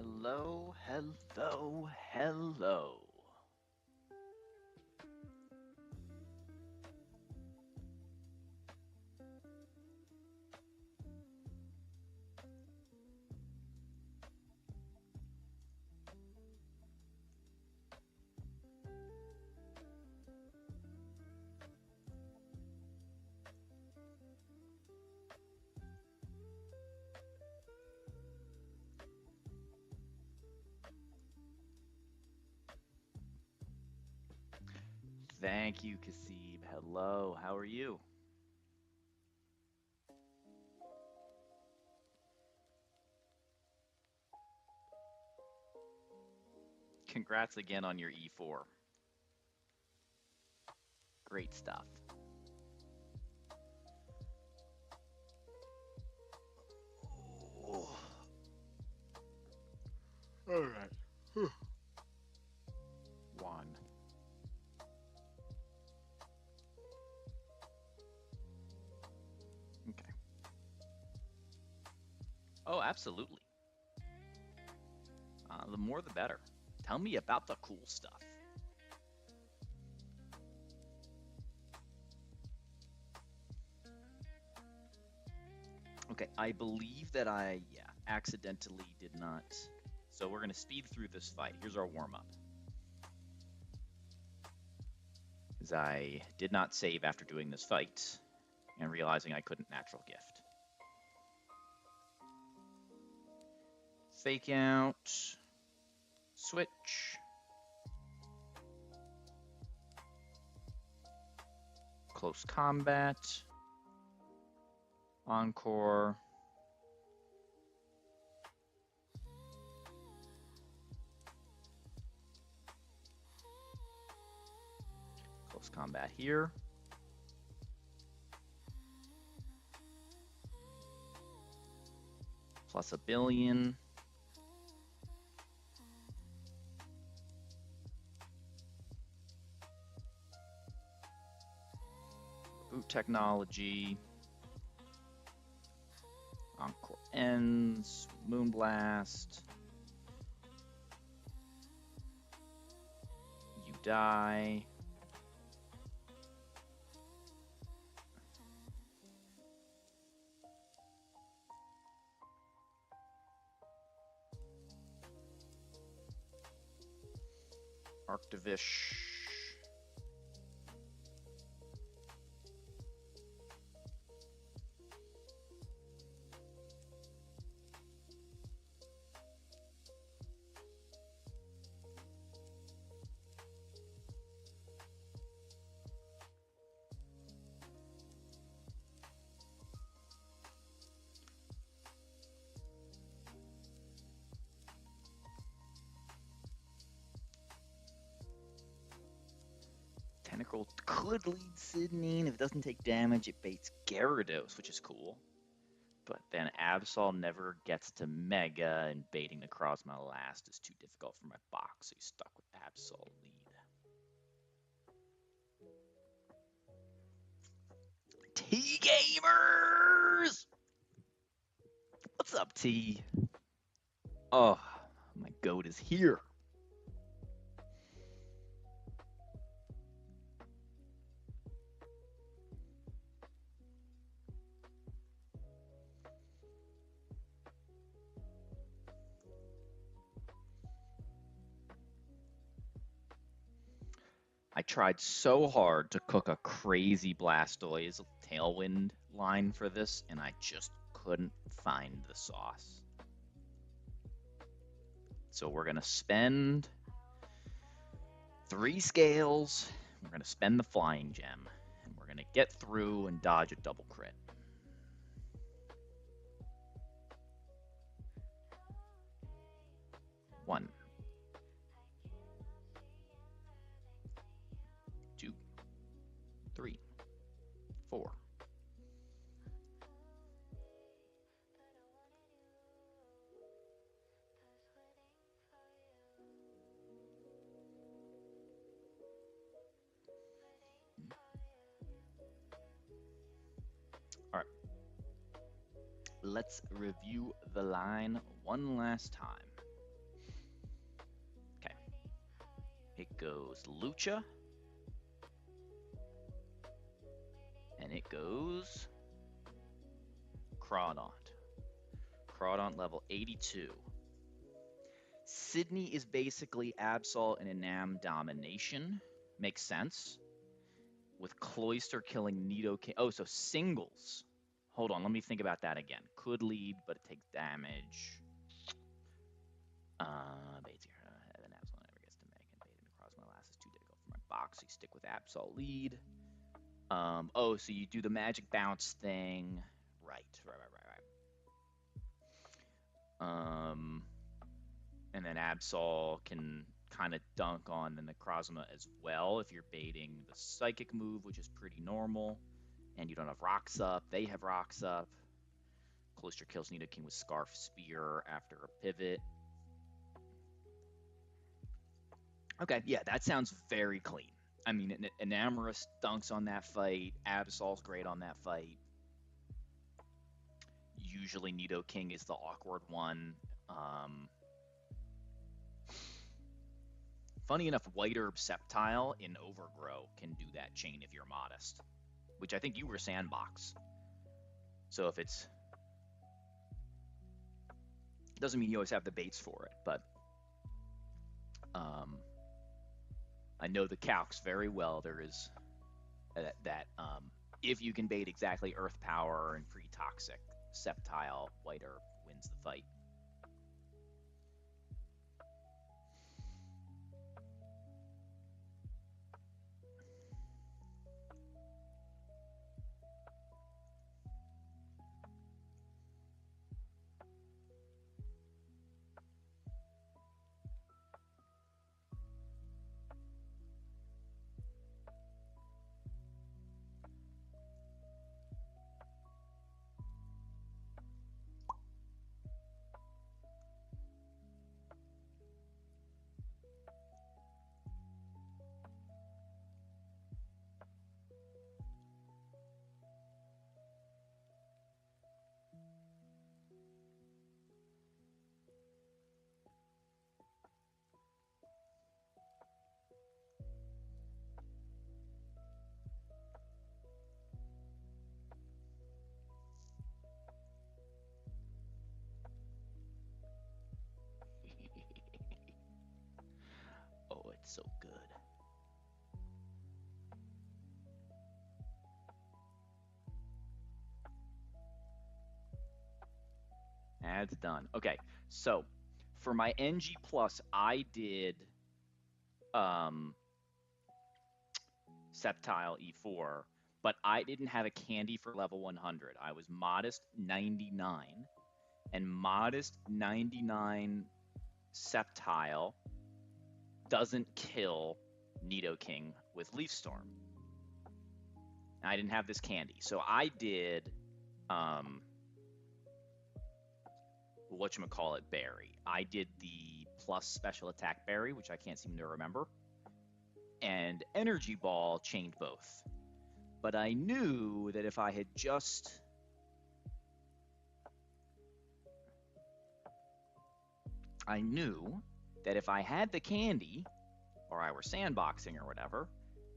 Hello, hello, hello. Thank you, Kasib. Hello, how are you? Congrats again on your E4. Great stuff. Oh, all right. Juan. Okay. Oh, absolutely. The more the better. Tell me about the cool stuff. Okay, I believe that I accidentally did not. So we're going to speed through this fight. Here's our warm up. As I did not save after doing this fight and realizing I couldn't natural gift. Fake out. Switch. Close combat. Encore. Close combat here. Plus a billion. Boot technology. Encore ends. Moonblast. You die. Arctivish. Tentacle could lead Sydney, and if it doesn't take damage, it baits Gyarados, which is cool. But then Absol never gets to Mega, and baiting the Crozma last is too difficult for my box, so he's stuck with Absol lead. T-Gamers! What's up, T? Oh, my goat is here. I tried so hard to cook a crazy Blastoise Tailwind line for this, and I just couldn't find the sauce. So we're going to spend 3 scales, we're going to spend the Flying Gem, and we're going to get through and dodge a double crit. One, two, three, four. All right. Let's review the line one last time. It goes Lucha, and it goes Crawdaunt. Crawdaunt level 82. Sydney is basically Absol and Enam domination. Makes sense. With Cloyster killing Nidoking. Oh, so singles. Hold on, let me think about that again. Could lead, but it takes damage. Bates here. Then Absol never gets to Meg and baited across my last is too difficult for my box. So you stick with Absol lead. Oh, so you do the magic bounce thing. Right. And then Absol can kind of dunk on the Necrozma as well if you're baiting the Psychic move, which is pretty normal. And you don't have rocks up. They have rocks up. Cloister kills Nidoking with Scarf Spear after a pivot. Okay, yeah, that sounds very clean. I mean, Enamorous dunks on that fight. Absol's great on that fight. Usually Nidoking is the awkward one. Funny enough, White Herb Sceptile in Overgrow can do that chain if you're modest, which I think you were Sandbox. So if it's... doesn't mean you always have the baits for it, but I know the calcs very well. There is that if you can bait exactly Earth Power and pre-toxic Sceptile, White Herb wins the fight. Oh, it's so good. Ads done. Okay, so for my NG Plus, I did Sceptile E4, but I didn't have a candy for level 100. I was modest 99, and modest 99 Sceptile doesn't kill Nidoking with Leaf Storm. And I didn't have this candy, so I did whatchamacallit berry. I did the plus special attack berry, which I can't seem to remember, and Energy Ball chained both. But I knew that if I had just... I knew that if I had the candy, or I were sandboxing or whatever,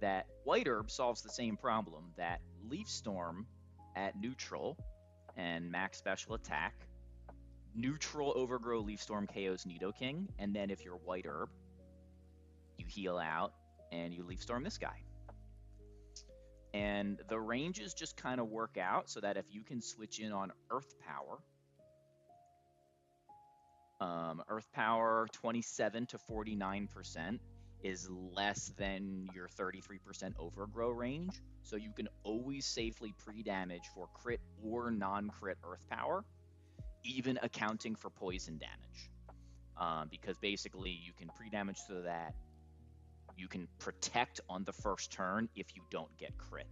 that White Herb solves the same problem, that Leaf Storm at neutral and max special attack, neutral Overgrow Leaf Storm KOs Nidoking, and then if you're White Herb, you heal out and you Leaf Storm this guy. And the ranges just kind of work out so that if you can switch in on Earth Power 27 to 49% is less than your 33% Overgrow range. So you can always safely pre-damage for crit or non-crit Earth Power, even accounting for poison damage. Because basically you can pre-damage so that you can protect on the first turn if you don't get crit,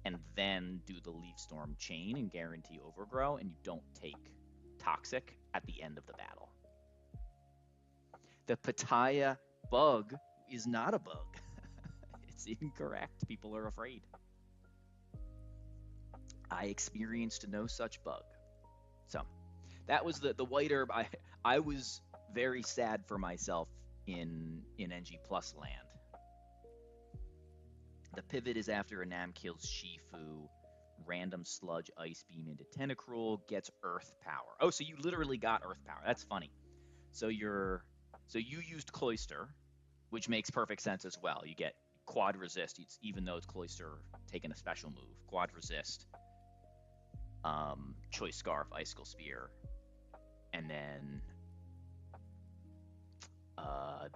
and then do the Leaf Storm chain and guarantee Overgrow, and you don't take Toxic at the end of the battle. The Pitaya bug is not a bug. It's incorrect. People are afraid. I experienced no such bug. So that was the White Herb. I was very sad for myself in NG Plus land The pivot is after Anam kills Shifu. Random sludge ice beam into Tentacruel gets earth power. Oh, so you literally got earth power. That's funny. So you used Cloyster, which makes perfect sense as well. You get quad resist, even though it's Cloyster taking a special move. Quad resist, Choice Scarf, Icicle Spear, and then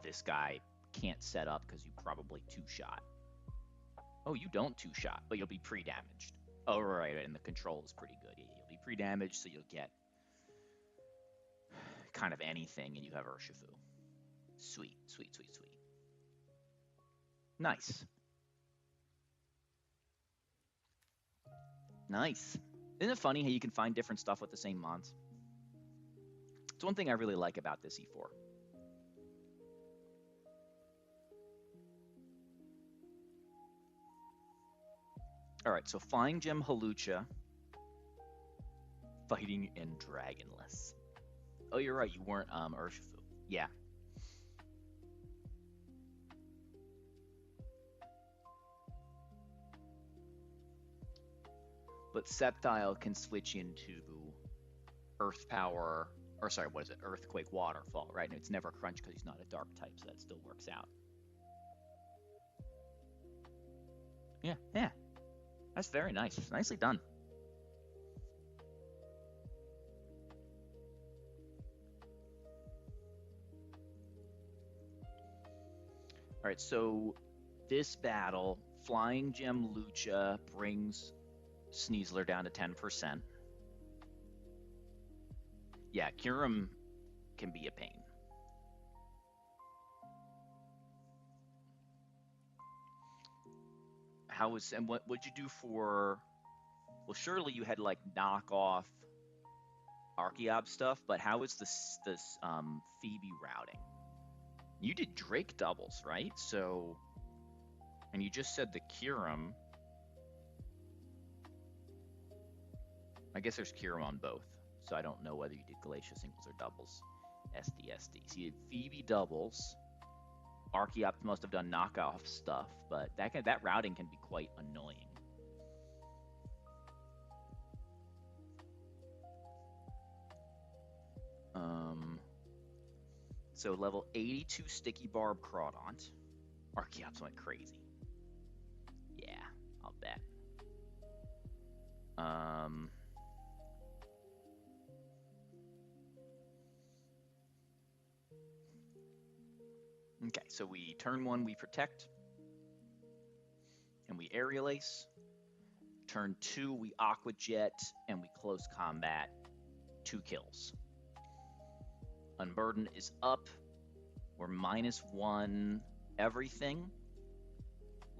this guy can't set up because you probably two-shot. Oh, you don't two-shot, but you'll be pre-damaged. Oh, right, and the control is pretty good. You'll be pre-damaged, so you'll get kind of anything, and you have Urshifu. Sweet, sweet, sweet, sweet. Nice. Nice. Isn't it funny how you can find different stuff with the same mons? It's one thing I really like about this E4. All right, so Flying Gem Halucha, fighting and Dragonless. Oh, you're right, you weren't Urshifu. Yeah. But Sceptile can switch into Earth Power, or sorry, what is it? Earthquake Waterfall, right? And it's never Crunch because he's not a Dark type, so that still works out. Yeah, yeah. That's very nice. Nicely done. All right, so this battle, Flying Gem Lucha brings Sneasler down to 10%. Yeah, Kyurem can be a pain. And what would you do for? Well, surely you had like knockoff Archeops stuff, but how is this Phoebe routing? You did Drake doubles, right? So, and you just said the Kyurem. I guess there's Kyurem on both, so I don't know whether you did Glacier singles or doubles. SD. So you did Phoebe doubles. Archeops must have done knockoff stuff, but that routing can be quite annoying. So level 82 Sticky Barb Crawdont. Archeops went crazy. Yeah, I'll bet. Okay, so we turn 1, we protect, and we aerial ace. Turn 2, we aqua jet, and we close combat. 2 kills. Unburden is up. We're -1 everything.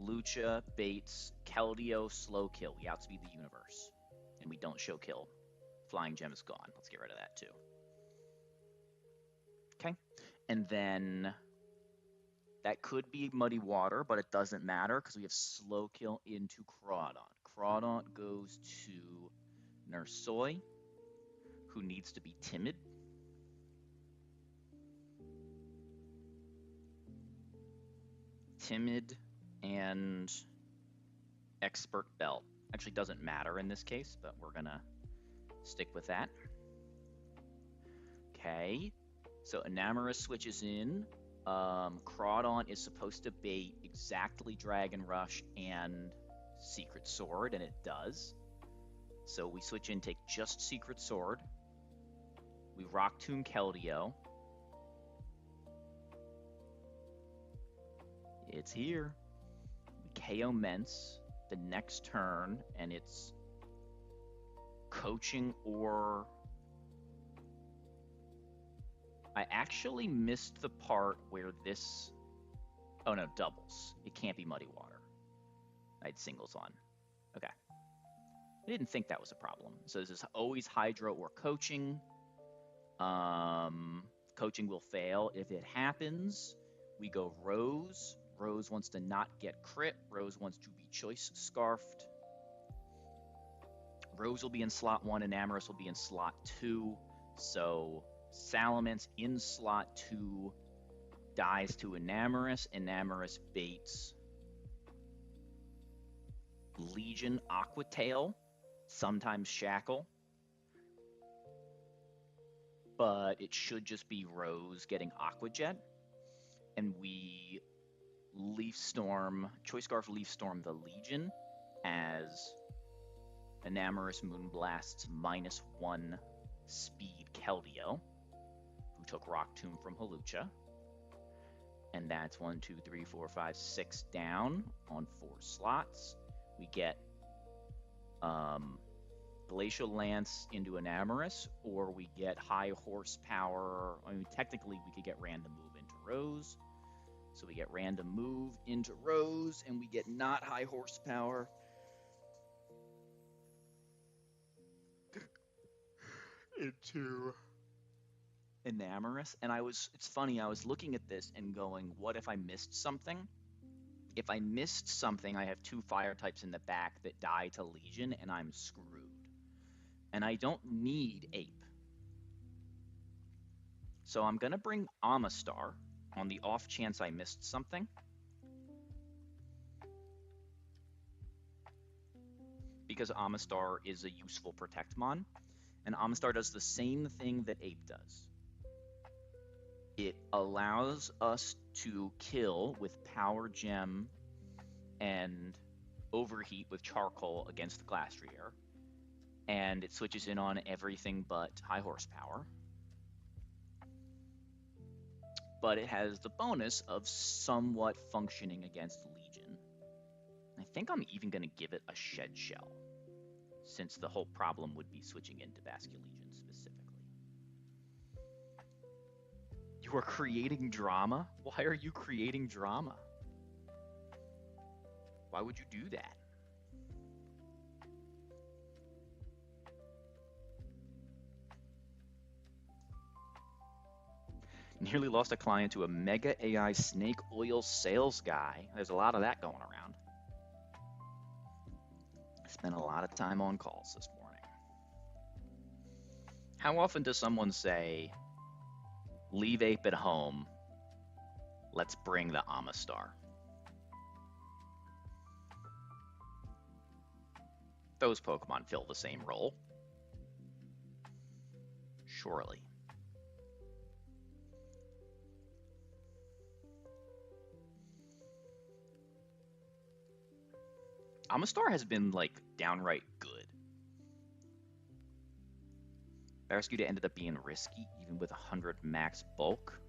Lucha, Bates, Keldeo, slow kill. We outspeed the universe. And we don't show kill. Flying Gem is gone. Let's get rid of that too. Okay. And then that could be Muddy Water, but it doesn't matter because we have slow kill into Crawdont. Crawdont goes to Nursoy, who needs to be timid. Timid and Expert Belt. Actually doesn't matter in this case, but we're gonna stick with that. Okay, so Enamorus switches in. Crawdont is supposed to bait exactly Dragon Rush and Secret Sword, and it does. So we switch in, take just Secret Sword. We Rock Tomb Keldeo. It's here. We KO Mence the next turn, and it's coaching or... I actually missed the part where this... Oh no, doubles. It can't be Muddy Water. I had singles on. Okay. I didn't think that was a problem. So this is always Hydro or coaching. Coaching will fail. If it happens, we go Rose. Rose wants to not get crit. Rose wants to be choice scarfed. Rose will be in slot 1 and Amorous will be in slot 2. So Salamence in slot 2 dies to Enamorous. Enamorous baits Legion Aquatail, sometimes Shackle, but it should just be Rose getting Aquajet, and we Leaf Storm, Choice Scarf Leaf Storm the Legion as Enamorous Moonblast's -1 speed Keldeo, who took Rock Tomb from Hawlucha. And that's 1, 2, 3, 4, 5, 6 down on 4 slots. We get Glacial Lance into Enamorous, or we get high horsepower. I mean, technically, we could get Random Move into Rose. So we get Random Move into Rose, and we get not high horsepower into Enamorous. And it's funny, I was looking at this and going, what if I missed something? If I missed something, I have 2 fire types in the back that die to Legion, and I'm screwed. And I don't need Ape. So I'm going to bring Amistar on the off chance I missed something. Because Amistar is a useful Protectmon. And Amistar does the same thing that Ape does. It allows us to kill with Power Gem and Overheat with Charcoal against the Glastrier. And it switches in on everything but high horsepower. But it has the bonus of somewhat functioning against Legion. I think I'm even going to give it a Shed Shell, since the whole problem would be switching into Basculegion specifically. You are creating drama? Why are you creating drama? Why would you do that? Nearly lost a client to a mega AI snake oil sales guy. There's a lot of that going around. I spent a lot of time on calls this morning. How often does someone say, leave Ape at home, let's bring the Amistar? Those Pokemon fill the same role. Surely. Amistar has been, like, downright good. Barraskewda ended up being risky, even with 100 max bulk.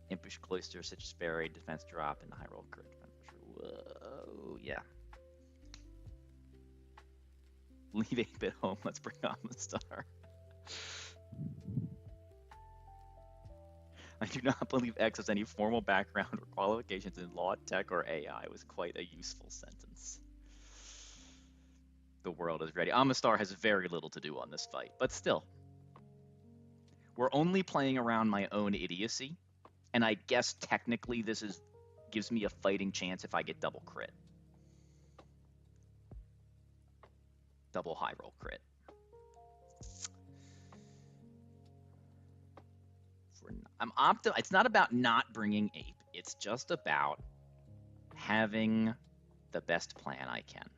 Impish Cloister, Citrus Berry, defense drop, and high roll crit. Whoa, yeah. Leave Ape at home, let's bring Amistar. I do not believe X has any formal background or qualifications in law, tech, or AI. It was quite a useful sentence. The world is ready. Amistar has very little to do on this fight, but still. We're only playing around my own idiocy, and I guess technically this gives me a fighting chance if I get double crit. Double high roll crit. It's not about not bringing Ape. It's just about having the best plan I can.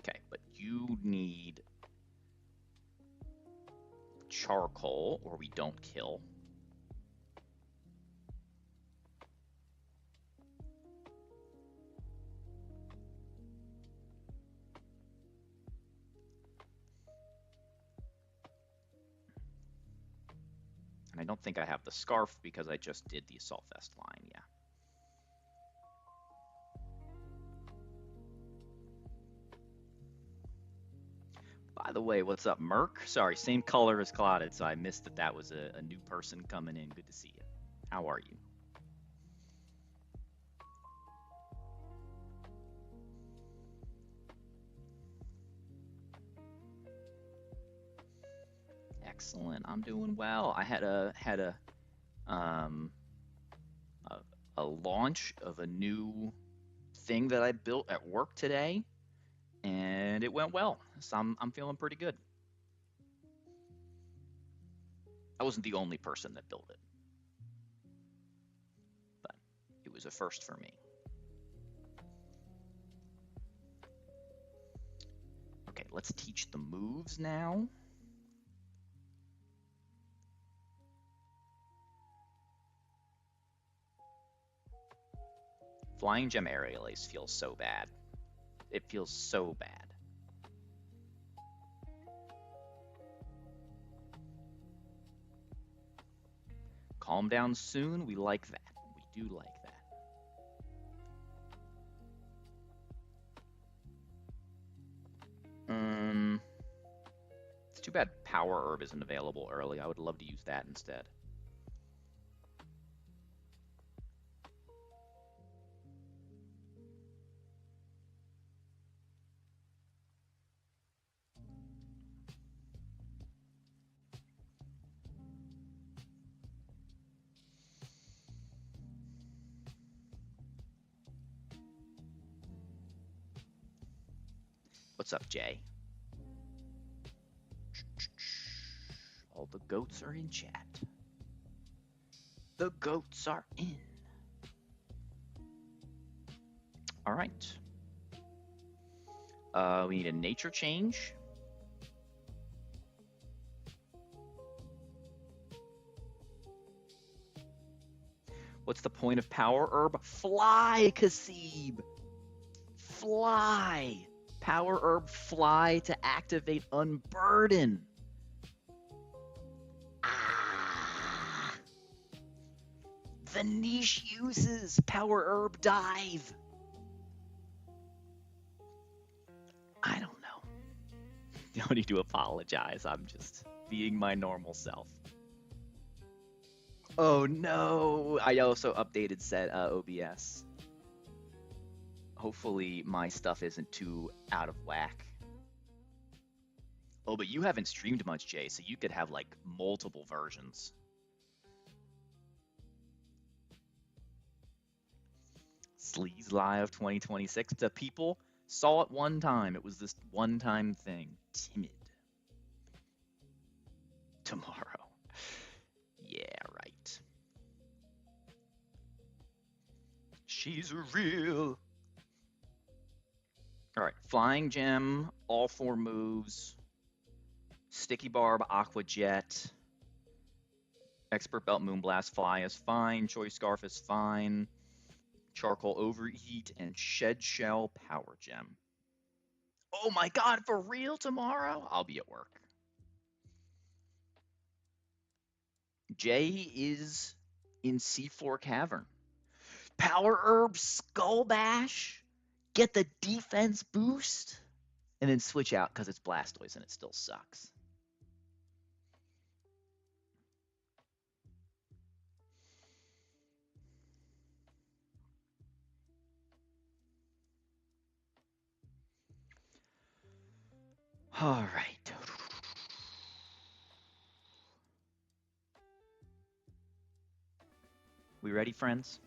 Okay, but you need Charcoal or we don't kill. And I don't think I have the Scarf because I just did the Assault Vest line, yeah. By the way, what's up, Merc? Sorry, same color as Clouded, so I missed that was a new person coming in. Good to see you. How are you? Excellent. I'm doing well. I had a launch of a new thing that I built at work today, and it went well. So I'm feeling pretty good. I wasn't the only person that built it, but it was a first for me. Okay, let's teach the moves now. Flying Gem Aerial Ace feels so bad. It feels so bad. Calm down soon. We like that. We do like that. It's too bad Power Herb isn't available early. I would love to use that instead. What's up, Jay? All the goats are in chat. The goats are in. All right. We need a nature change. What's the point of Power Herb? Fly, Kasib! Fly! Power Herb Fly to activate Unburden. Ah! The niche uses Power Herb Dive. I don't know. No need to apologize. I'm just being my normal self. Oh no! I also updated set OBS. Hopefully my stuff isn't too out of whack. Oh, but you haven't streamed much, Jay, so you could have like multiple versions. Sleaze Live 2026. The people saw it one time. It was this one-time thing. Timid. Tomorrow. Yeah, right. She's real. All right, Flying Gem, all 4 moves. Sticky Barb, Aqua Jet. Expert Belt, Moonblast, Fly is fine. Choice Scarf is fine. Charcoal Overheat, and Shed Shell Power Gem. Oh my god, for real tomorrow? I'll be at work. Jay is in C4 Cavern. Power Herb Skull Bash, get the defense boost, and then switch out because it's Blastoise and it still sucks. All right. We ready, friends?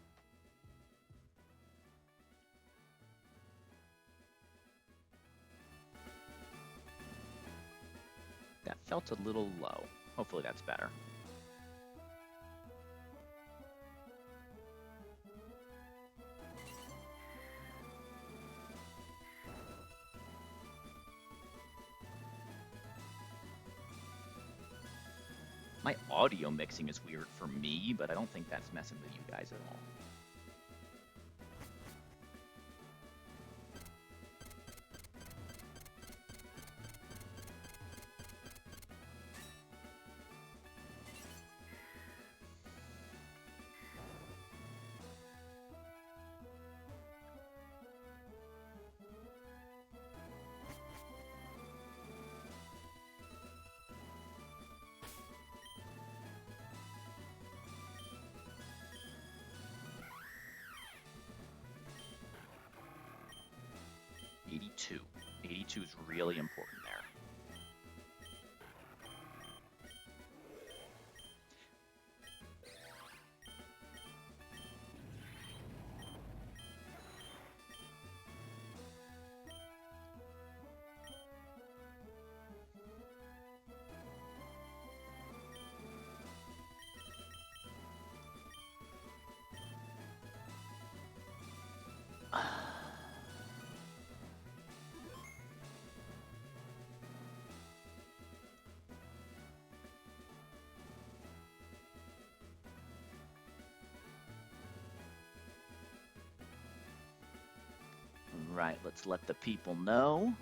That felt a little low. Hopefully that's better. My audio mixing is weird for me, but I don't think that's messing with you guys at all. '82. '82 is really important there. Right, let's let the people know.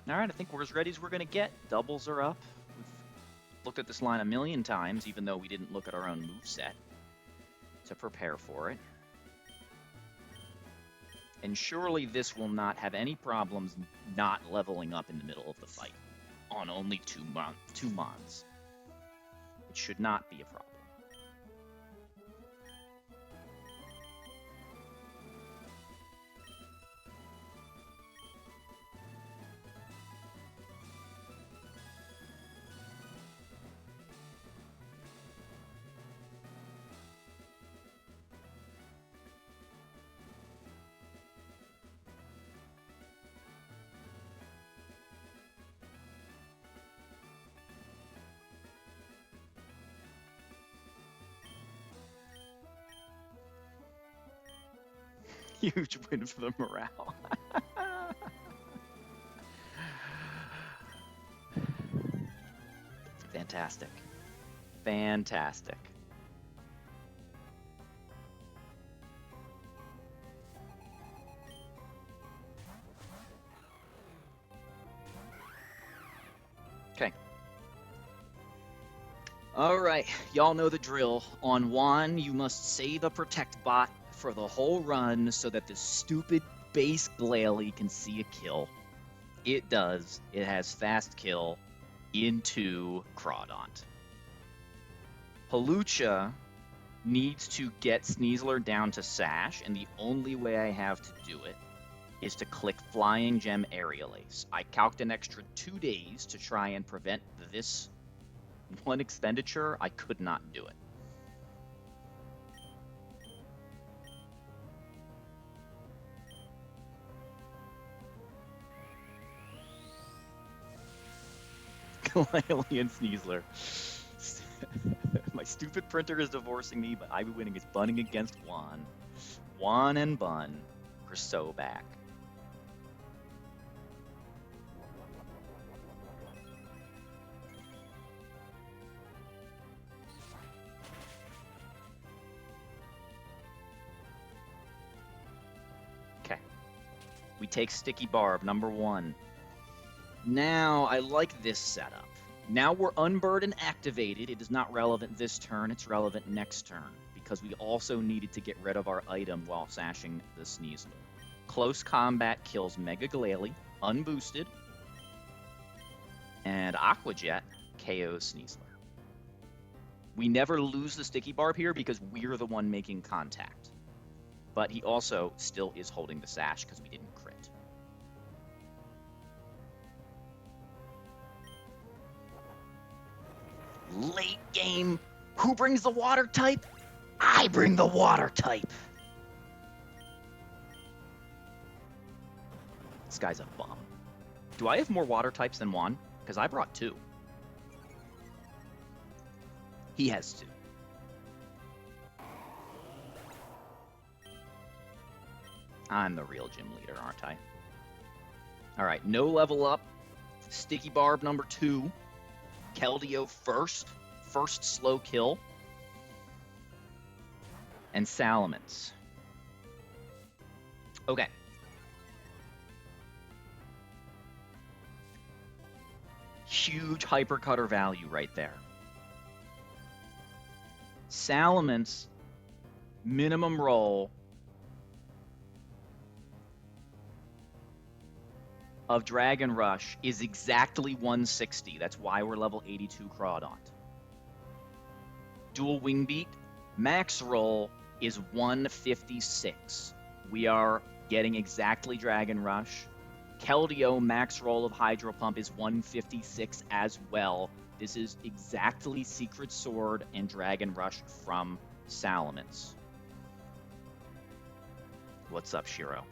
All right, I think we're as ready as we're going to get. Doubles are up. We've looked at this line a million times, even though we didn't look at our own moveset to prepare for it. And surely this will not have any problems not leveling up in the middle of the fight on only two mons. It should not be a problem. Huge win for the morale. Fantastic. Fantastic. Okay. All right, y'all know the drill. On Juan, you must save a protect bot for the whole run so that this stupid base Glalie can see a kill. It does. It has fast kill into Crawdont. Halucha needs to get Sneasler down to Sash, and the only way I have to do it is to click Flying Gem Aerial Ace. I calced an extra 2 days to try and prevent this one expenditure. I could not do it. Glalie and Sneasler. My stupid printer is divorcing me, but I'm winning. It's bunning against Juan. Juan and Bun are so back. Okay. We take Sticky Barb, number 1. Now, I like this setup. Now we're Unburden activated. It is not relevant this turn. It's relevant next turn, because we also needed to get rid of our item while sashing the Sneasler. Close combat kills Mega Glalie, unboosted, and Aqua Jet KOs Sneasler. We never lose the Sticky Barb here because we're the one making contact. But he also still is holding the sash because we didn't crit. Late game, who brings the water type? I bring the water type. This guy's a bum. Do I have more water types than Juan? Because I brought 2. He has 2. I'm the real gym leader, aren't I? All right, no level up. Sticky Barb number 2. Keldeo first slow kill. And Salamence. Okay. Huge hypercutter value right there. Salamence, minimum roll of Dragon Rush is exactly 160. That's why we're level 82 Crawdont. Dual Wing Beat, max roll is 156. We are getting exactly Dragon Rush. Keldeo max roll of Hydro Pump is 156 as well. This is exactly Secret Sword and Dragon Rush from Salamence. What's up, Shiro?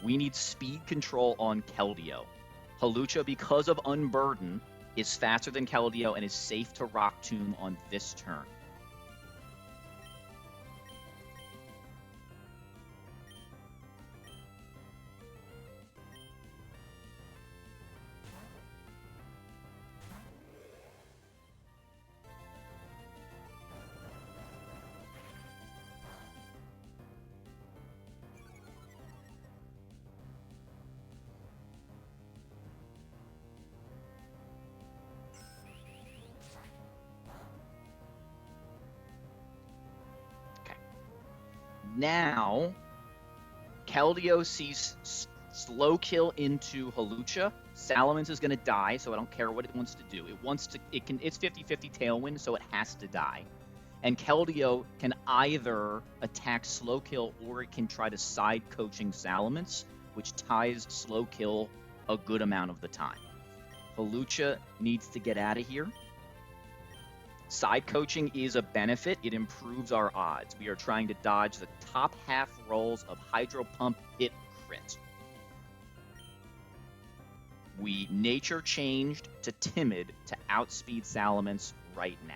We need speed control on Keldeo. Halucha, because of Unburden, is faster than Keldeo and is safe to Rock Tomb on this turn. Now, Keldeo sees slow kill into Hawlucha. Salamence is going to die, so I don't care what it wants to do. It's 50-50 Tailwind, so it has to die. And Keldeo can either attack slow kill or it can try to side coaching Salamence, which ties slow kill a good amount of the time. Hawlucha needs to get out of here. Side coaching is a benefit. It improves our odds. We are trying to dodge the top half rolls of Hydro Pump hit crit. We nature changed to timid to outspeed Salamence right now.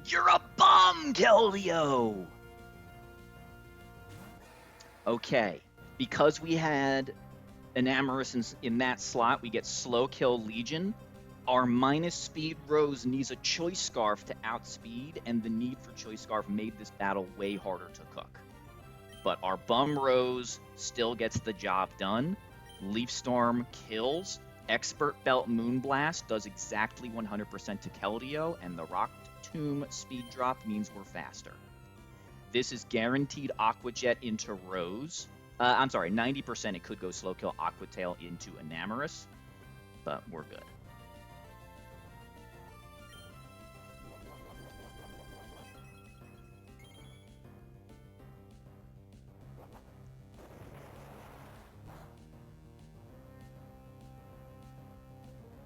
You're a bum, Keldeo! Okay, because we had Enamorous in that slot, we get Slow Kill Legion. Our minus speed Rose needs a Choice Scarf to outspeed, and the need for Choice Scarf made this battle way harder to cook. But our bum Rose still gets the job done. Leaf Storm kills. Expert Belt Moonblast does exactly 100% to Keldeo, and the Rock Tomb speed drop means we're faster. This is guaranteed Aqua Jet into Rose. I'm sorry, 90% it could go Slow Kill Aqua Tail into Enamorous, but we're good.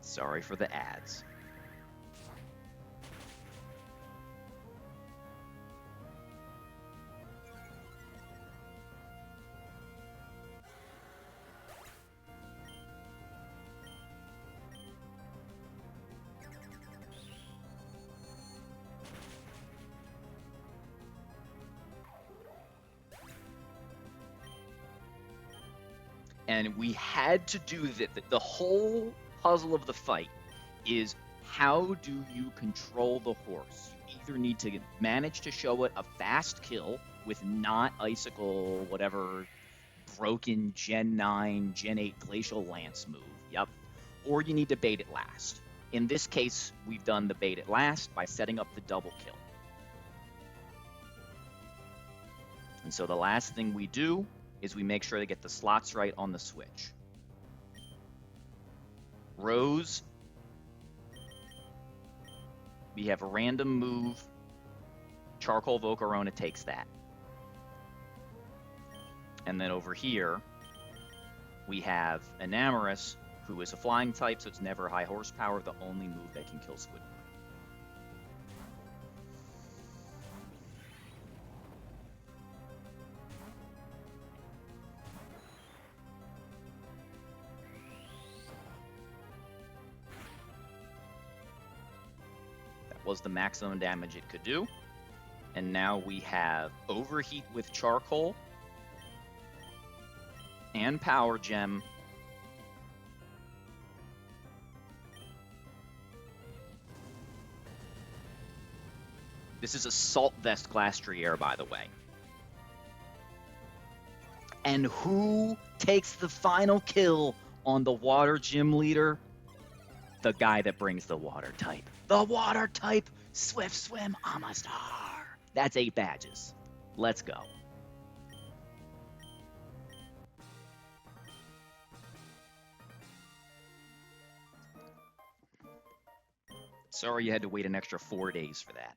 Sorry for the ads. And we had to do that. The whole puzzle of the fight is how do you control the horse? You either need to manage to show it a fast kill with not Icicle, whatever, broken Gen 9, Gen 8 Glacial Lance move. Yep. Or you need to bait it last. In this case, we've done the bait it last by setting up the double kill. And so the last thing we do is we make sure to get the slots right on the switch. Rose, we have a random move. Charcoal Volcarona takes that. And then over here, we have Enamorous, who is a flying type, so it's never high horsepower, the only move that can kill Squidward. Was the maximum damage it could do. And now we have Overheat with Charcoal and Power Gem. This is Assault Vest Glastrier, by the way. And who takes the final kill on the Water Gym Leader? The guy that brings the Water type. The Water type, Swift Swim, I'm a star. That's 8 badges. Let's go. Sorry you had to wait an extra 4 days for that.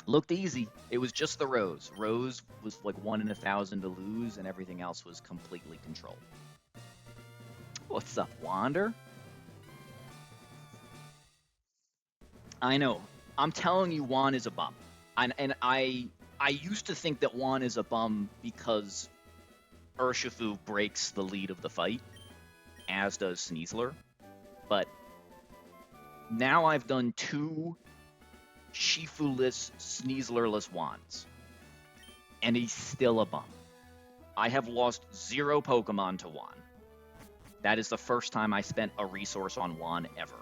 Looked easy. It was just the Rose. Rose was like 1 in 1,000 to lose, and everything else was completely controlled. What's up, Wander? I know. I'm telling you, Juan is a bum. And I used to think that Juan is a bum because Urshifu breaks the lead of the fight, as does Sneasler. But now I've done 2 Shifu-less, Sneasler-less Juans, and he's still a bum. I have lost 0 Pokemon to Juan. That is the first time I spent a resource on Juan ever.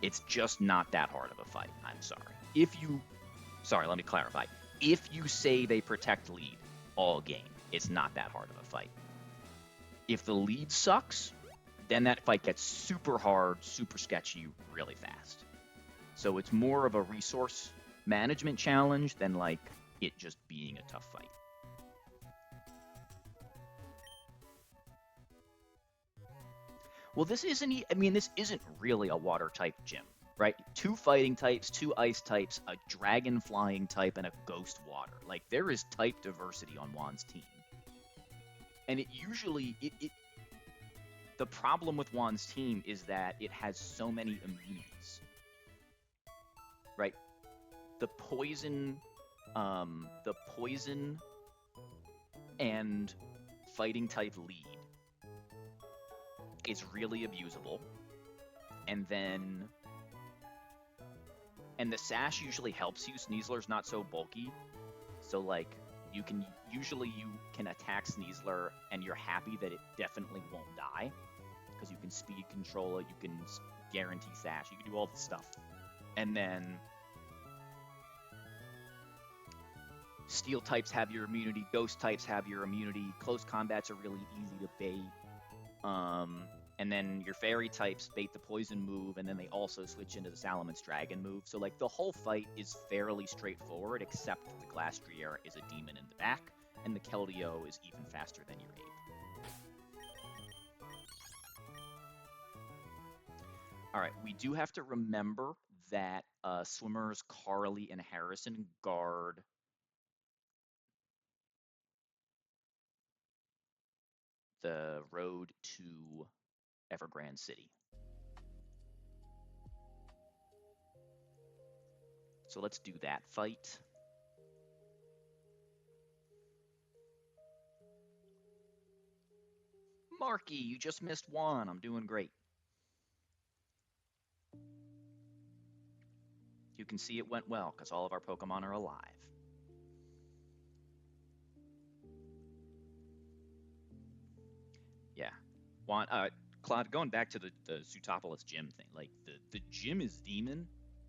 It's just not that hard of a fight. I'm sorry. Sorry, let me clarify. If you save a protect lead all game, it's not that hard of a fight. If the lead sucks, then that fight gets super hard, super sketchy really fast. So it's more of a resource management challenge than like it just being a tough fight. Well, this isn't really a water type gym, right? Two fighting types, two ice types, a dragon flying type, and a ghost water. Like, there is type diversity on Juan's team. And the problem with Juan's team is that it has so many immunities, right? The poison, the poison and fighting type lead is really abusable. And the sash usually helps you. Sneasler's not so bulky. So like you can attack Sneasler and you're happy that it definitely won't die. Because you can speed control it, you can guarantee sash, you can do all the stuff. And then steel types have your immunity, ghost types have your immunity, close combats are really easy to bait. And then your fairy types bait the poison move, and then they also switch into the Salamence Dragon move. So like the whole fight is fairly straightforward, except the Glastrier is a demon in the back, and the Keldeo is even faster than your Ape. All right, we do have to remember that swimmers Carly and Harrison guard the road to Evergrande City. So let's do that fight. Marky, you just missed one. I'm doing great. You can see it went well because all of our Pokemon are alive. Yeah. Juan, Claude, going back to the Zootopolis gym thing, like the gym is demon,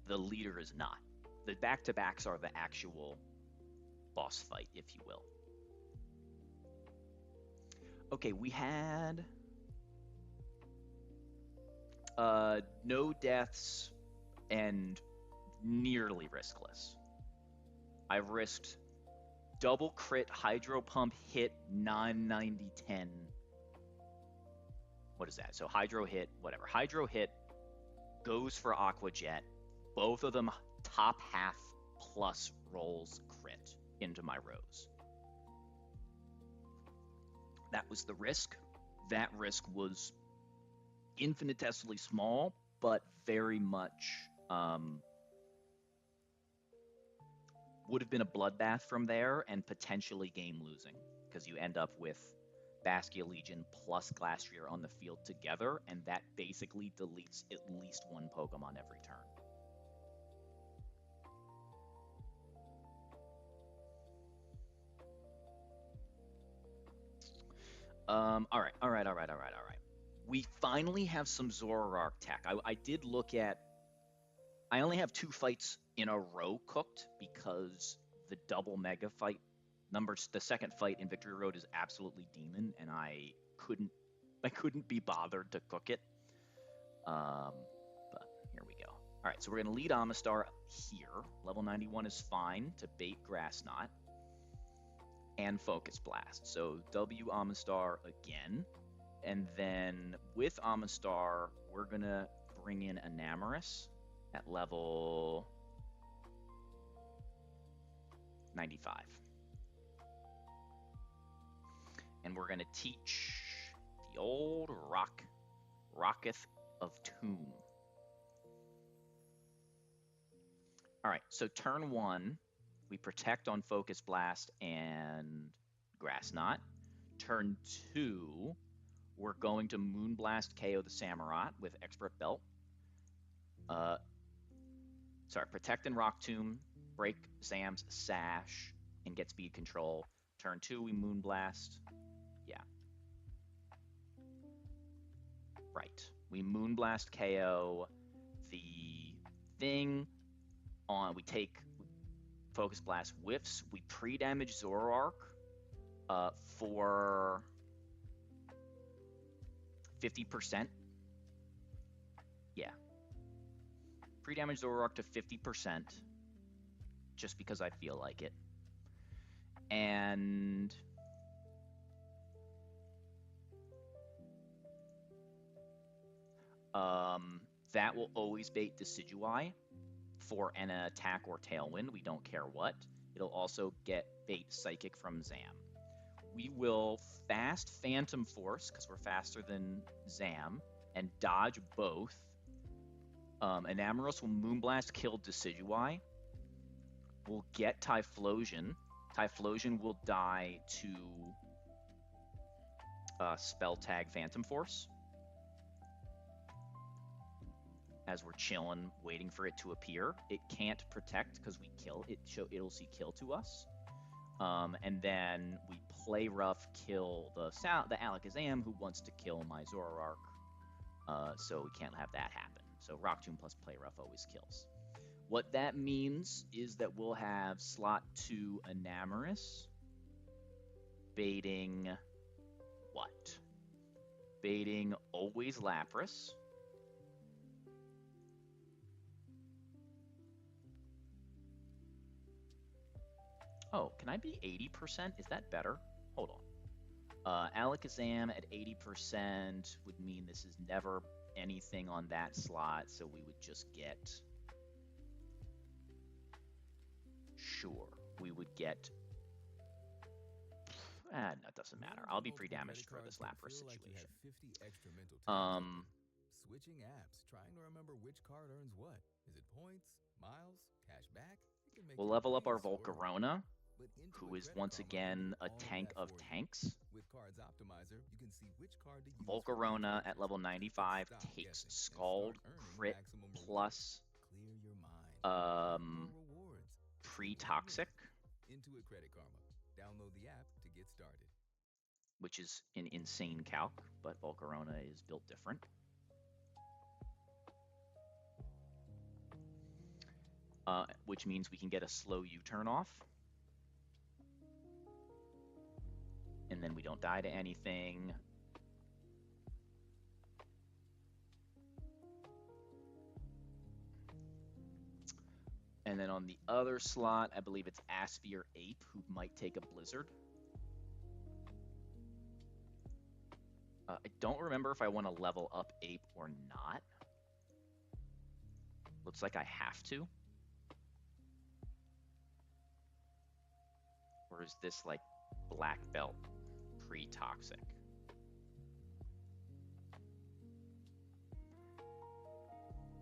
the leader is not. The back-to-backs are the actual boss fight, if you will. Okay, we had no deaths and nearly riskless. I've risked double crit, hydro pump, hit, 990-10. What is that? So hydro hit, whatever. Hydro hit goes for Aqua Jet. Both of them top half plus rolls crit into my Rose. That was the risk. That risk was infinitesimally small, but very much would have been a bloodbath from there and potentially game losing because you end up with Bastia Legion plus Glastrier on the field together, and that basically deletes at least one Pokemon every turn. All right. We finally have some Zoroark tech. I did look at. I only have 2 fights in a row cooked because the double mega fight the second fight in Victory Road is absolutely demon, and I couldn't be bothered to cook it. But here we go. All right, so we're gonna lead Amistar here. Level 91 is fine to bait Grass Knot and Focus Blast. So W Amistar again, and then with Amistar, we're gonna bring in Enamorus at level 95. And we're going to teach the old Rocketh of Tomb. All right, so turn 1, we protect on Focus Blast and Grass Knot. Turn 2, we're going to Moonblast KO the Samurott with Expert Belt. Protect and Rock Tomb, break Zam's Sash, and get speed control. Turn 2, we Moonblast. Yeah. Right. We Moonblast KO the thing on. We take Focus Blast whiffs. We pre-damage Zoroark for 50%. Yeah. Pre-damage Zoroark to 50%, just because I feel like it. And that will always bait Decidueye for an attack or Tailwind. We don't care what. It'll also get bait Psychic from Zam. We will fast Phantom Force, because we're faster than Zam, and dodge both. Enamorous will Moonblast, kill Decidueye. We'll get Typhlosion. Typhlosion will die to Spell Tag Phantom Force. As we're chilling, waiting for it to appear. It can't protect because we kill it. It'll see kill to us. And then we play rough, kill the Alakazam, who wants to kill my Zoroark. So we can't have that happen. So Rock Tomb plus play rough always kills. What that means is that we'll have slot 2 Enamorous baiting what? Baiting always Lapras. Oh, can I be 80%? Is that better? Hold on. Alakazam at 80% would mean this is never anything on that slot, so we would just get... Sure, we would get... no, it doesn't matter. I'll be pre-damaged for this Lapras situation. Switching apps, trying to remember which card earns what. Is it points, miles, cash back? We'll level up our Volcarona, who is once again a tank of tanks. With Cards Optimizer, you can see which card to use. Volcarona at level 95 takes Scald, crit, plus pre-toxic. Intuit Credit Karma. Download the app to get started. Which is an insane calc, but Volcarona is built different. Which means we can get a slow U-turn off. And then we don't die to anything. And then on the other slot, I believe it's Aspie or Ape, who might take a Blizzard. I don't remember if I want to level up Ape or not. Looks like I have to. Or is this like black belt pre-toxic?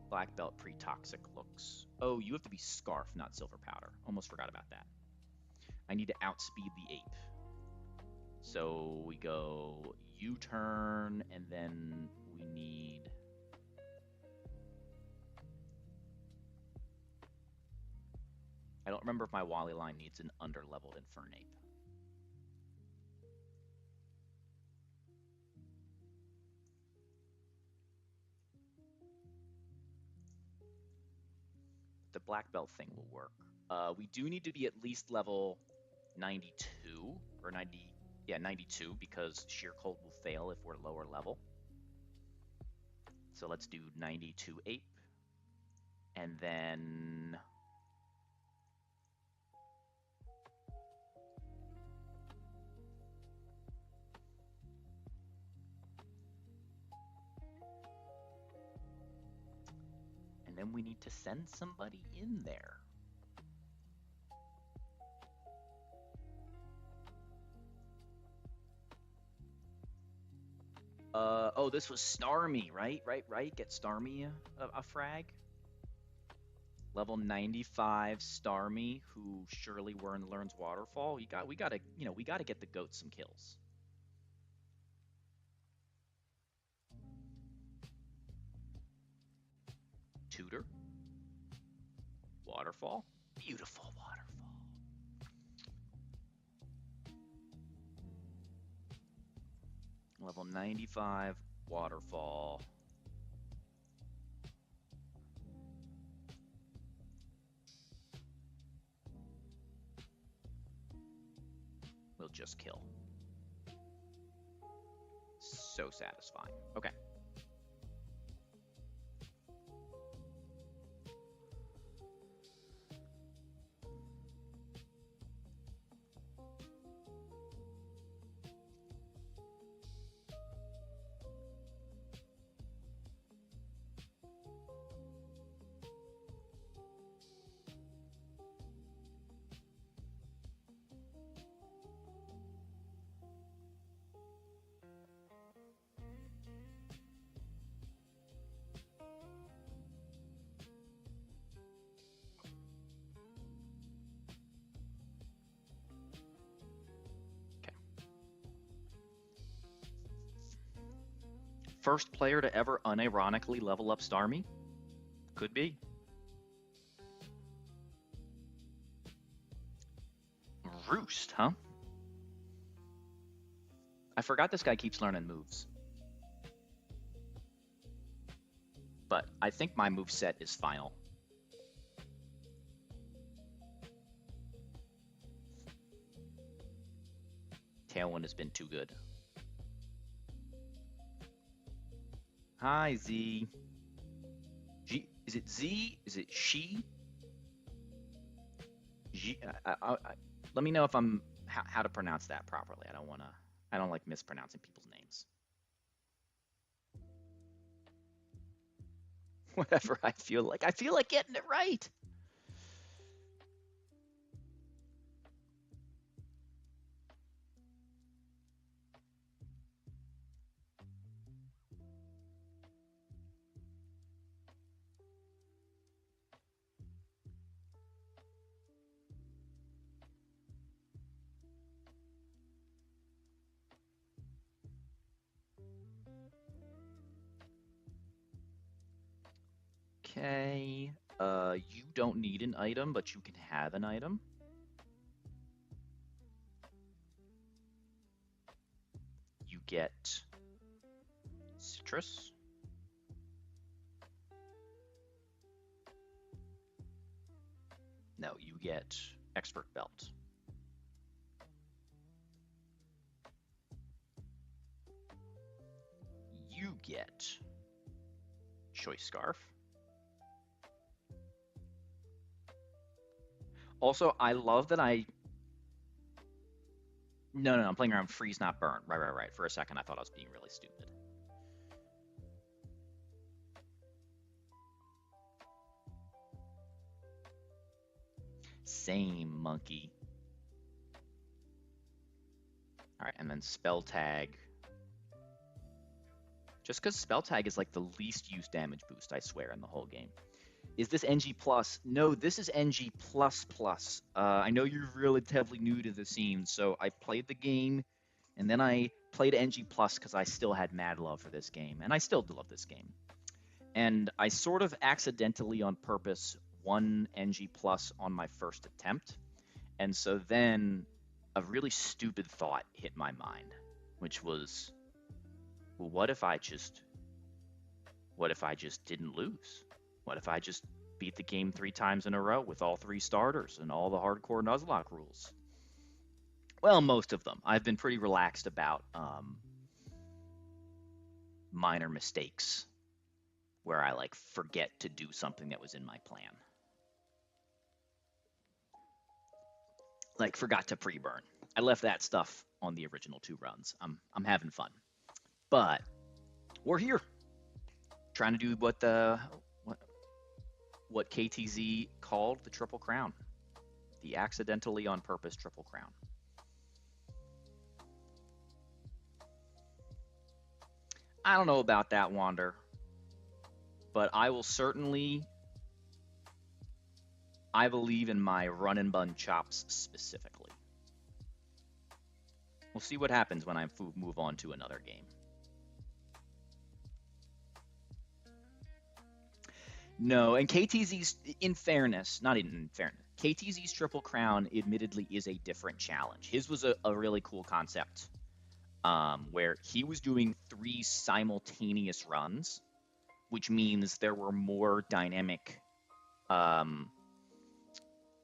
Black belt pre-toxic looks... Oh, you have to be Scarf, not Silver Powder. Almost forgot about that. I need to outspeed the Ape. So we go U-turn, and then we need... I don't remember if my Wally line needs an under-leveled Infernape. The black belt thing will work. We do need to be at least level 92 or 90. Yeah, 92, because Sheer Cold will fail if we're lower level. So let's do 92 Ape, and then we need to send somebody in there. Oh, this was Starmie, right? Right. Get Starmie a frag. Level 95 Starmie, who surely learns Waterfall. We gotta get the goat some kills. Tutor. Waterfall. Beautiful Waterfall. Level 95 Waterfall. Will just kill. So satisfying. Okay. Okay. First player to ever unironically level up Starmie? Could be. Roost, huh? I forgot this guy keeps learning moves. But I think my move set is final. Tailwind has been too good. Hi, Z. Is it Z? Is it she? G, let me know if I'm how to pronounce that properly. I don't like mispronouncing people's names. Whatever I feel like. I feel like getting it right. Okay. You don't need an item, but you can have an item. You get citrus. No, you get expert belt. You get choice scarf. Also, I love that I. No, no, no, I'm playing around freeze, not burn. Right, right, right. For a second, I thought I was being really stupid. Same monkey. All right, and then spell tag. Just because spell tag is like the least used damage boost, I swear, in the whole game. Is this NG plus? No, this is NG plus plus. I know you're relatively new to the scene, so I played the game, and then I played NG plus because I still had mad love for this game, and I still do love this game. And I sort of accidentally, on purpose, won NG plus on my first attempt, and so then a really stupid thought hit my mind, which was, well, what if I just didn't lose? What if I just beat the game 3 times in a row with all 3 starters and all the hardcore Nuzlocke rules? Well, most of them. I've been pretty relaxed about minor mistakes where I like forget to do something that was in my plan. Like forgot to pre-burn. I left that stuff on the original 2 runs. I'm having fun. But we're here trying to do what KTZ called the Triple Crown, the accidentally on purpose Triple Crown. I don't know about that, Wander, but I will certainly. I believe in my run and bun chops specifically. We'll see what happens when I move on to another game. No, and KTZ's, in fairness, not in fairness, KTZ's Triple Crown admittedly is a different challenge. His was a really cool concept. where he was doing 3 simultaneous runs, which means there were more um,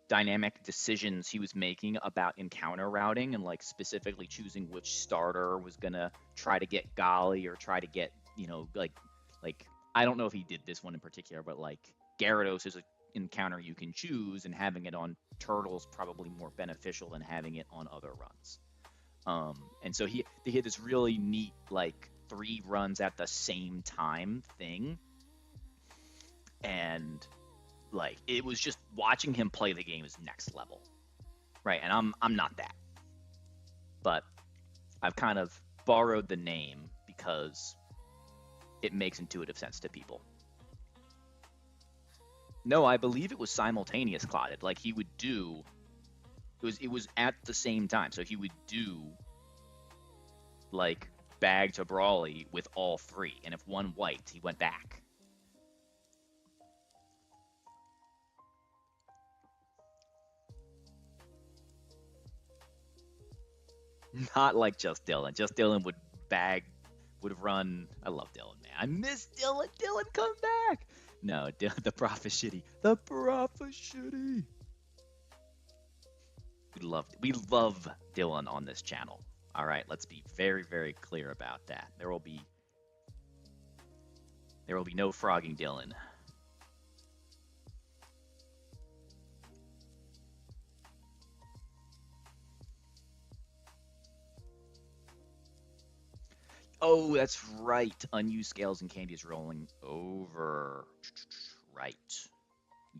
dynamic decisions he was making about encounter routing and like specifically choosing which starter was gonna try to get Golly or try to get, like I don't know if he did this one in particular, but like Gyarados is an encounter you can choose, and having it on Turtle's probably more beneficial than having it on other runs. And so he had this really neat like 3 runs at the same time thing, and like it was just watching him play the game is next level, right? And I'm not that, but I've kind of borrowed the name because it makes intuitive sense to people. No, I believe it was simultaneous clotted. Like he would do it was at the same time. So he would do like bag to brawly with all 3, and if one wiped, he went back. Not like just Dylan. Just Dylan would run. I love Dylan, man. I miss Dylan. Dylan, come back. No, the prof is shitty. The prof is shitty. We love Dylan on this channel. All right, let's be very, very clear about that. There will be no frogging Dylan. Oh, that's right. Unused scales and candy is rolling over. Right.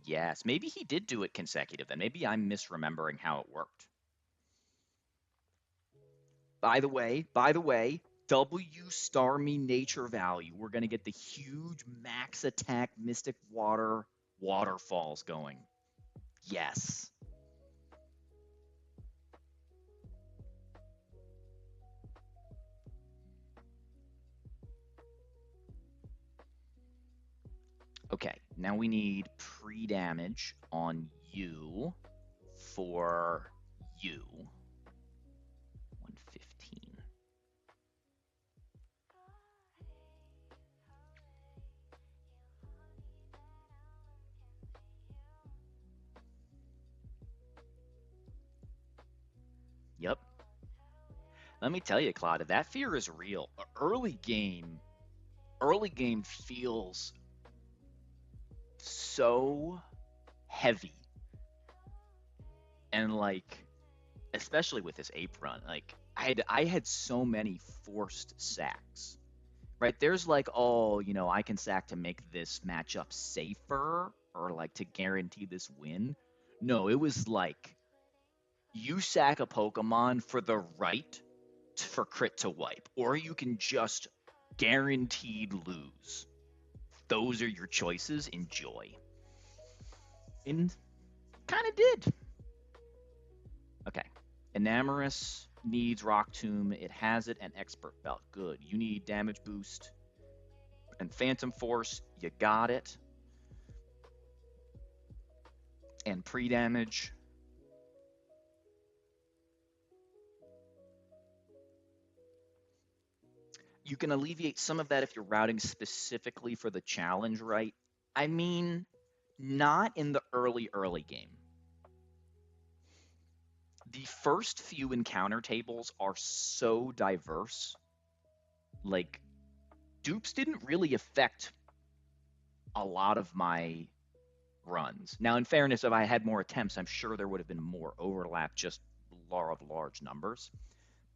Yes. Maybe he did do it consecutive then. Maybe I'm misremembering how it worked. By the way, W star me nature value. We're gonna get the huge max attack Mystic Water waterfalls going. Yes. Okay, now we need pre-damage on you for you. 115. Yep. Let me tell you, Claudia, that fear is real. Early game feels so heavy, and like especially with this ape run, like I had so many forced sacks. Right? There's like, oh, I can sack to make this matchup safer or like to guarantee this win. No, it was like you sack a Pokemon for the right for crit to wipe, or you can just guaranteed lose. Those are your choices. Enjoy. And kind of did. Okay. Enamorous needs Rock Tomb. It has it, and Expert Belt. Good. You need damage boost and Phantom Force. You got it. And pre-damage. You can alleviate some of that if you're routing specifically for the challenge, right? I mean, not in the early game. The first few encounter tables are so diverse. Like, dupes didn't really affect a lot of my runs. Now, in fairness, if I had more attempts, I'm sure there would have been more overlap, just law of large numbers.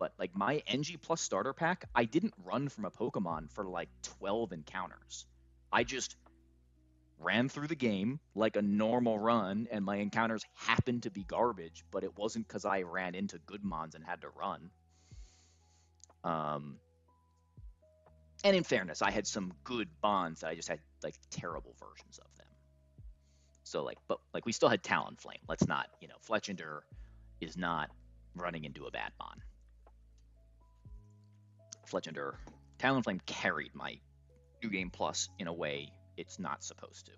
But like my NG plus starter pack, I didn't run from a Pokemon for like 12 encounters. I just ran through the game like a normal run, and my encounters happened to be garbage, but it wasn't because I ran into good mons and had to run. Um, and in fairness, I had some good bonds that I just had like terrible versions of them. So like, but like we still had Talonflame. Let's not, Fletchinder is not running into a bad mon. Fletchinder, Talonflame carried my New Game Plus in a way it's not supposed to.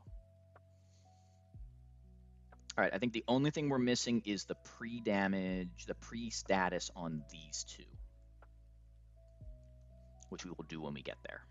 All right, I think the only thing we're missing is the pre-damage, the pre-status on these two. which we will do when we get there.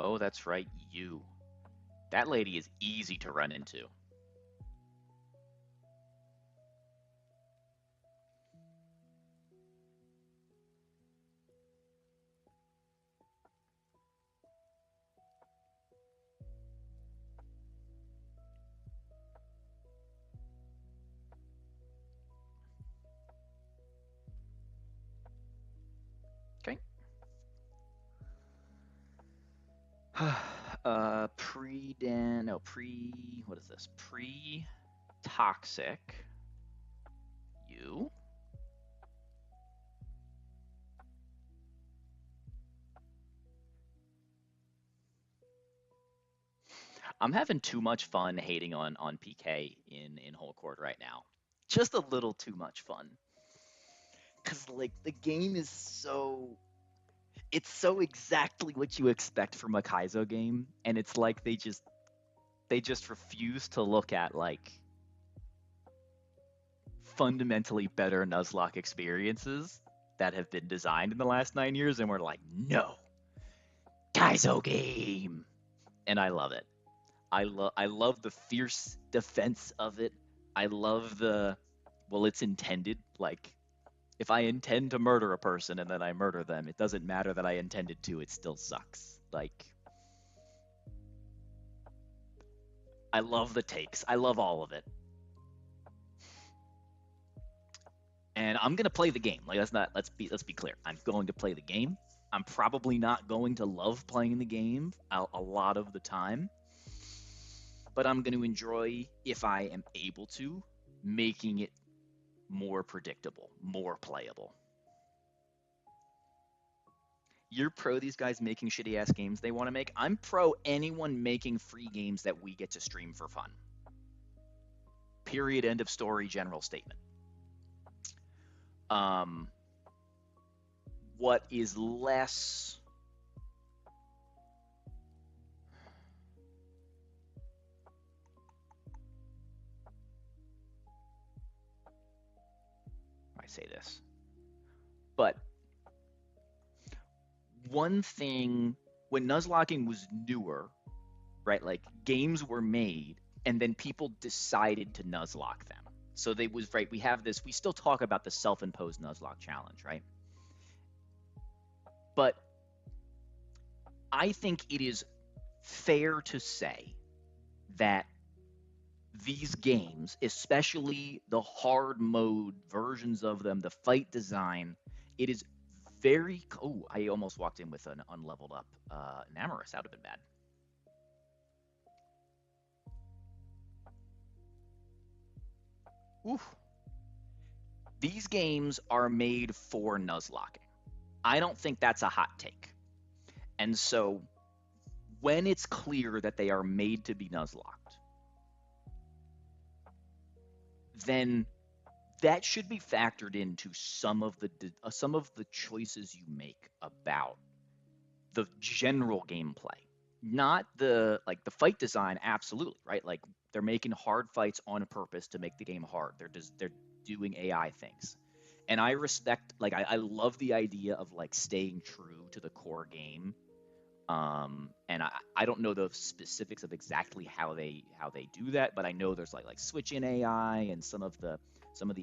Oh, that's right, you. That lady is easy to run into. Okay. Pre-dan, no, what is this? Pre-toxic, you. I'm having too much fun hating on PK in whole court right now. Just a little too much fun. Cause like the game is it's so exactly what you expect from a Kaizo game, and it's like they just refuse to look at like fundamentally better Nuzlocke experiences that have been designed in the last 9 years, and we're like, no, Kaizo game, and I love it. I love the fierce defense of it. I love the well, it's intended. Like if I intend to murder a person and then I murder them, it doesn't matter that I intended to. It still sucks. Like I love the takes. I love all of it. And I'm gonna play the game. Like that's not. Let's be clear. I'm going to play the game. I'm probably not going to love playing the game a lot of the time, but I'm going to enjoy if I am able to making it more predictable, more playable. You're pro these guys making shitty ass games they want to make. I'm pro anyone making free games that we get to stream for fun. Period. End of story. General statement. Um, what is less I say this, but one thing when Nuzlocking was newer, right? Like games were made and then people decided to Nuzlock them. So they was right. We have this. We still talk about the self-imposed Nuzlocke challenge, right? But I think it is fair to say that these games, especially the hard mode versions of them, the fight design, it is very. Oh, I almost walked in with an unleveled up Namorous. That would have been bad. Oof. These games are made for Nuzlocking. I don't think that's a hot take. And so when it's clear that they are made to be Nuzlocked, then that should be factored into some of the choices you make about the general gameplay. Not the like the fight design, absolutely, right? Like they're making hard fights on purpose to make the game hard. They're doing AI things. And I respect like I love the idea of like staying true to the core game. And I don't know the specifics of exactly how they do that, but I know there's like switch in AI and some of the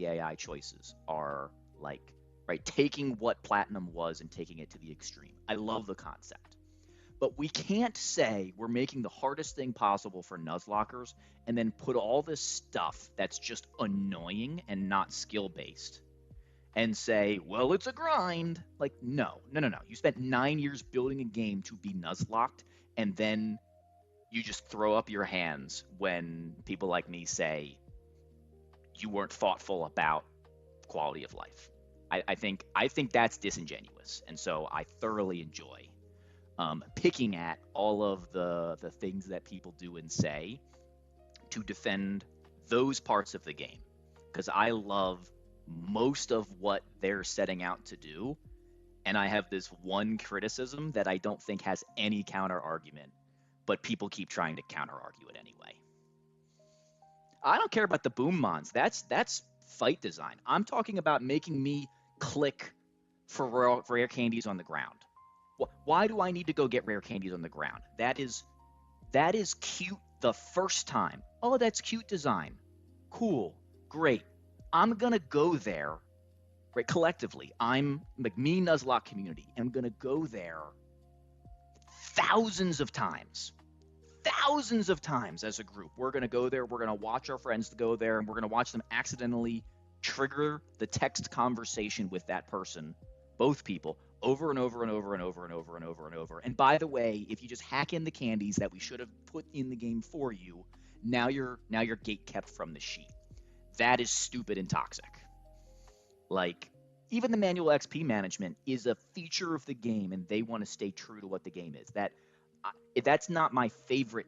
AI choices are like right taking what Platinum was and taking it to the extreme. I love the concept. But we can't say we're making the hardest thing possible for Nuzlockers and then put all this stuff that's just annoying and not skill based and say, well, it's a grind. Like, no, no, no, no. You spent 9 years building a game to be Nuzlocked, and then you just throw up your hands when people like me say you weren't thoughtful about quality of life. I think that's disingenuous, and so I thoroughly enjoy picking at all of the things that people do and say to defend those parts of the game because I love most of what they're setting out to do, and I have this one criticism that I don't think has any counter argument, but people keep trying to counter argue it anyway. I don't care about the boom mons. That's fight design. I'm talking about making me click for rare candies on the ground. Why do I need to go get rare candies on the ground? That is cute the first time. Oh, that's cute design. Cool. Great. I'm gonna go there, right? Collectively, I'm like me Nuzlocke community. I'm gonna go there thousands of times. Thousands of times as a group. We're gonna go there, we're gonna watch our friends go there, and we're gonna watch them accidentally trigger the text conversation with that person, both people, over and over and over and over and over and over and over. And by the way, if you just hack in the candies that we should have put in the game for you, now you're gate kept from the sheet. That is stupid and toxic. Like even the manual XP management is a feature of the game, and they want to stay true to what the game is. That's not my favorite.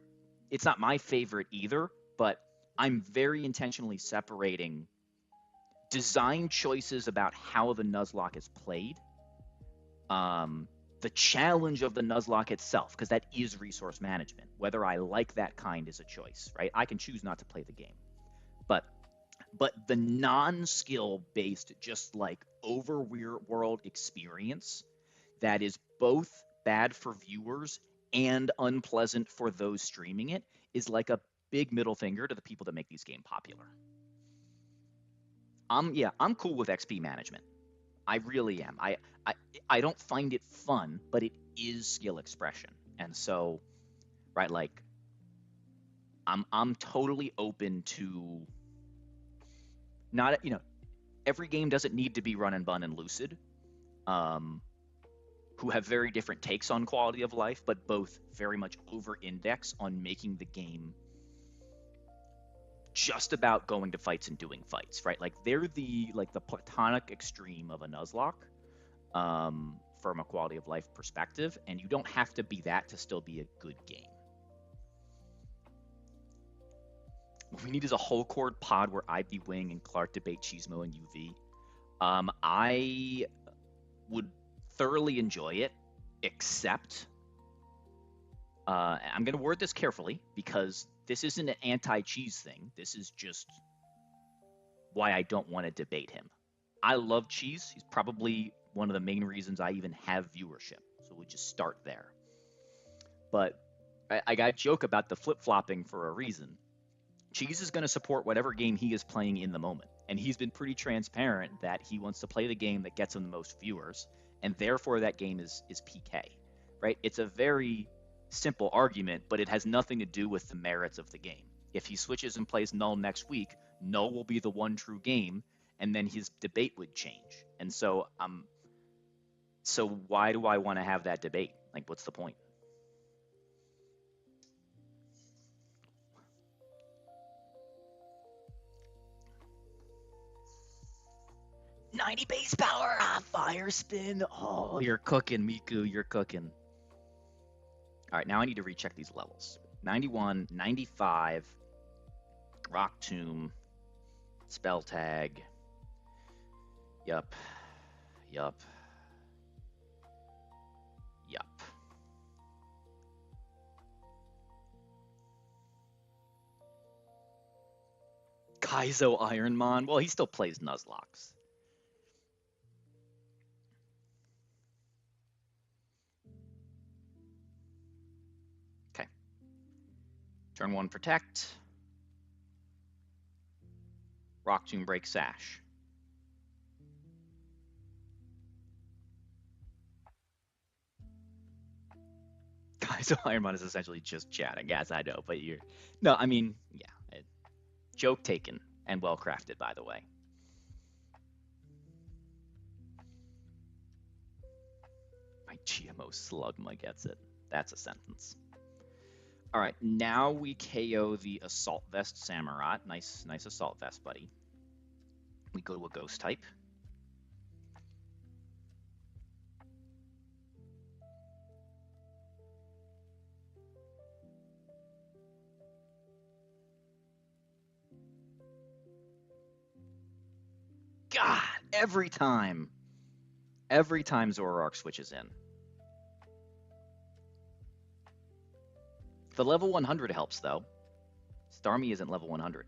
It's not my favorite either, but I'm very intentionally separating design choices about how the Nuzlocke is played, the challenge of the Nuzlocke itself, because that is resource management. Whether I like that kind is a choice, right? I can choose not to play the game, but the non-skill based, just like overworld experience that is both bad for viewers and unpleasant for those streaming it is like a big middle finger to the people that make these games popular. I'm cool with XP management. I really am. I I don't find it fun, but it is skill expression. And so, right, like I'm totally open to not, every game doesn't need to be Run and Bun and Lucid. Um, who have very different takes on quality of life, but both very much over index on making the game just about going to fights and doing fights, right? Like they're the platonic extreme of a Nuzlocke from a quality of life perspective, and you don't have to be that to still be a good game. What we need is a whole chord pod where I be Wing and Clark debate Chismo and UV. I would thoroughly enjoy it, except I'm going to word this carefully because this isn't an anti-cheese thing. This is just why I don't want to debate him. I love cheese. He's probably one of the main reasons I even have viewership. So we just start there. But I got a joke about the flip-flopping for a reason. Cheese is going to support whatever game he is playing in the moment. And he's been pretty transparent that he wants to play the game that gets him the most viewers. And therefore that game is PK, right? It's a very simple argument, but it has nothing to do with the merits of the game. If he switches and plays Null next week, Null will be the one true game, and then his debate would change. And so why do I want to have that debate? Like, what's the point? "90 base power, fire spin. Oh, you're cooking, Miku. You're cooking." All right, now I need to recheck these levels. 91, 95, Rock Tomb, Spell Tag. Yup. Yup. Yup. Kaizo Ironmon. Well, he still plays Nuzlocks. Okay. Turn 1, Protect. Rock Tomb, Break, Sash. Kaizo Ironmon is essentially just chatting. Yes, I know, but you're... No, I mean, yeah. Joke taken and well crafted, by the way. My GMO Slugma gets it. That's a sentence. All right, now we KO the Assault Vest Samurott. Nice, nice Assault Vest, buddy. We go to a Ghost type. God, every time Zoroark switches in. The level 100 helps, though. Starmie isn't level 100.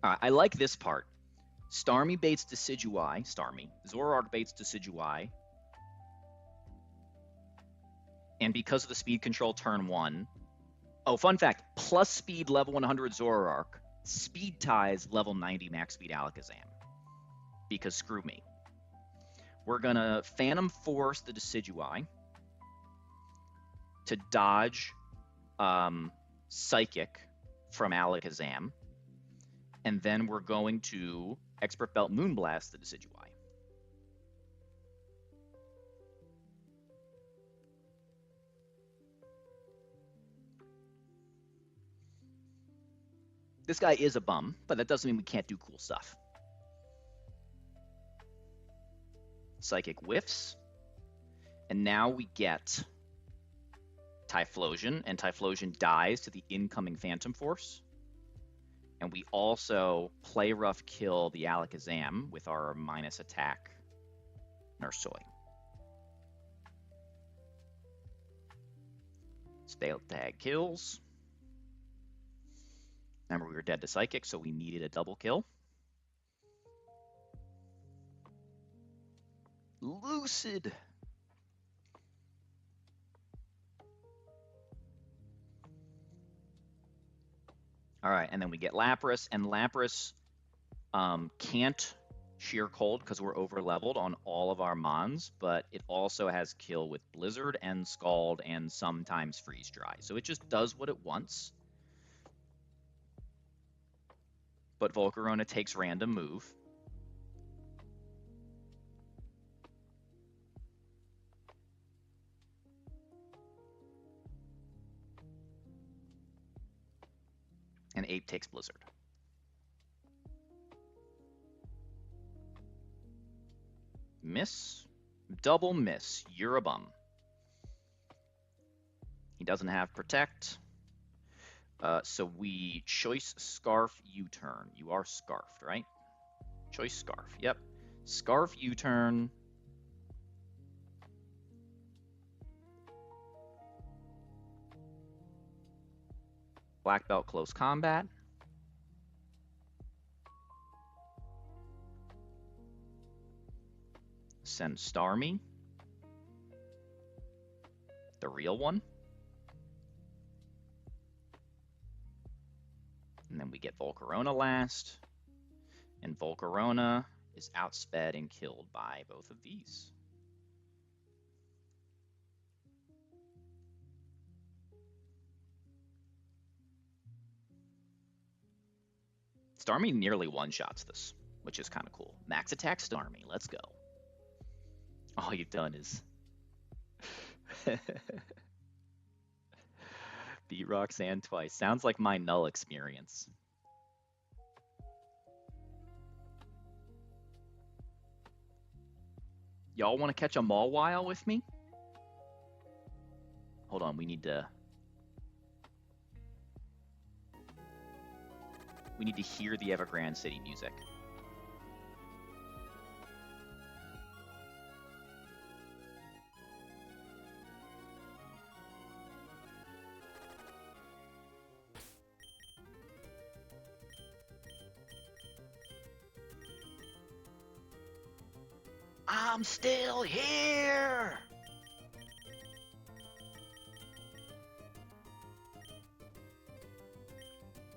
I like this part. Starmie baits Decidueye. Zoroark baits Decidueye. And because of the speed control turn 1. Oh, fun fact. Plus speed level 100 Zoroark. Speed ties level 90 max speed Alakazam. Because screw me. We're going to Phantom Force the Decidueye to dodge Psychic from Alakazam. And then we're going to Expert Belt Moonblast the Decidueye. This guy is a bum, but that doesn't mean we can't do cool stuff. Psychic whiffs. And now we get Typhlosion, and Typhlosion dies to the incoming Phantom Force. And we also play rough kill the Alakazam with our minus attack Nursoy. Stale tag kills. Remember, we were dead to Psychic, so we needed a double kill. Lucid. All right, and then we get Lapras, and Lapras can't Sheer Cold because we're over leveled on all of our Mons, but it also has kill with Blizzard and Scald and sometimes Freeze Dry. So it just does what it wants. But Volcarona takes random move. And Ape takes Blizzard. Miss. Double miss. You're a bum. He doesn't have Protect. So we choice Scarf U-turn. You are Scarfed, right? Choice Scarf. Yep. Scarf U-turn. Black Belt Close Combat. Send Starmie. The real one. And then we get Volcarona last. And Volcarona is outsped and killed by both of these. Starmie nearly one-shots this, which is kind of cool. Max attack Starmie. Let's go. All you've done is beat Roxanne twice. Sounds like my Null experience. Y'all want to catch a Mawile with me? Hold on, we need to hear the Evergrande City music. I'm still here!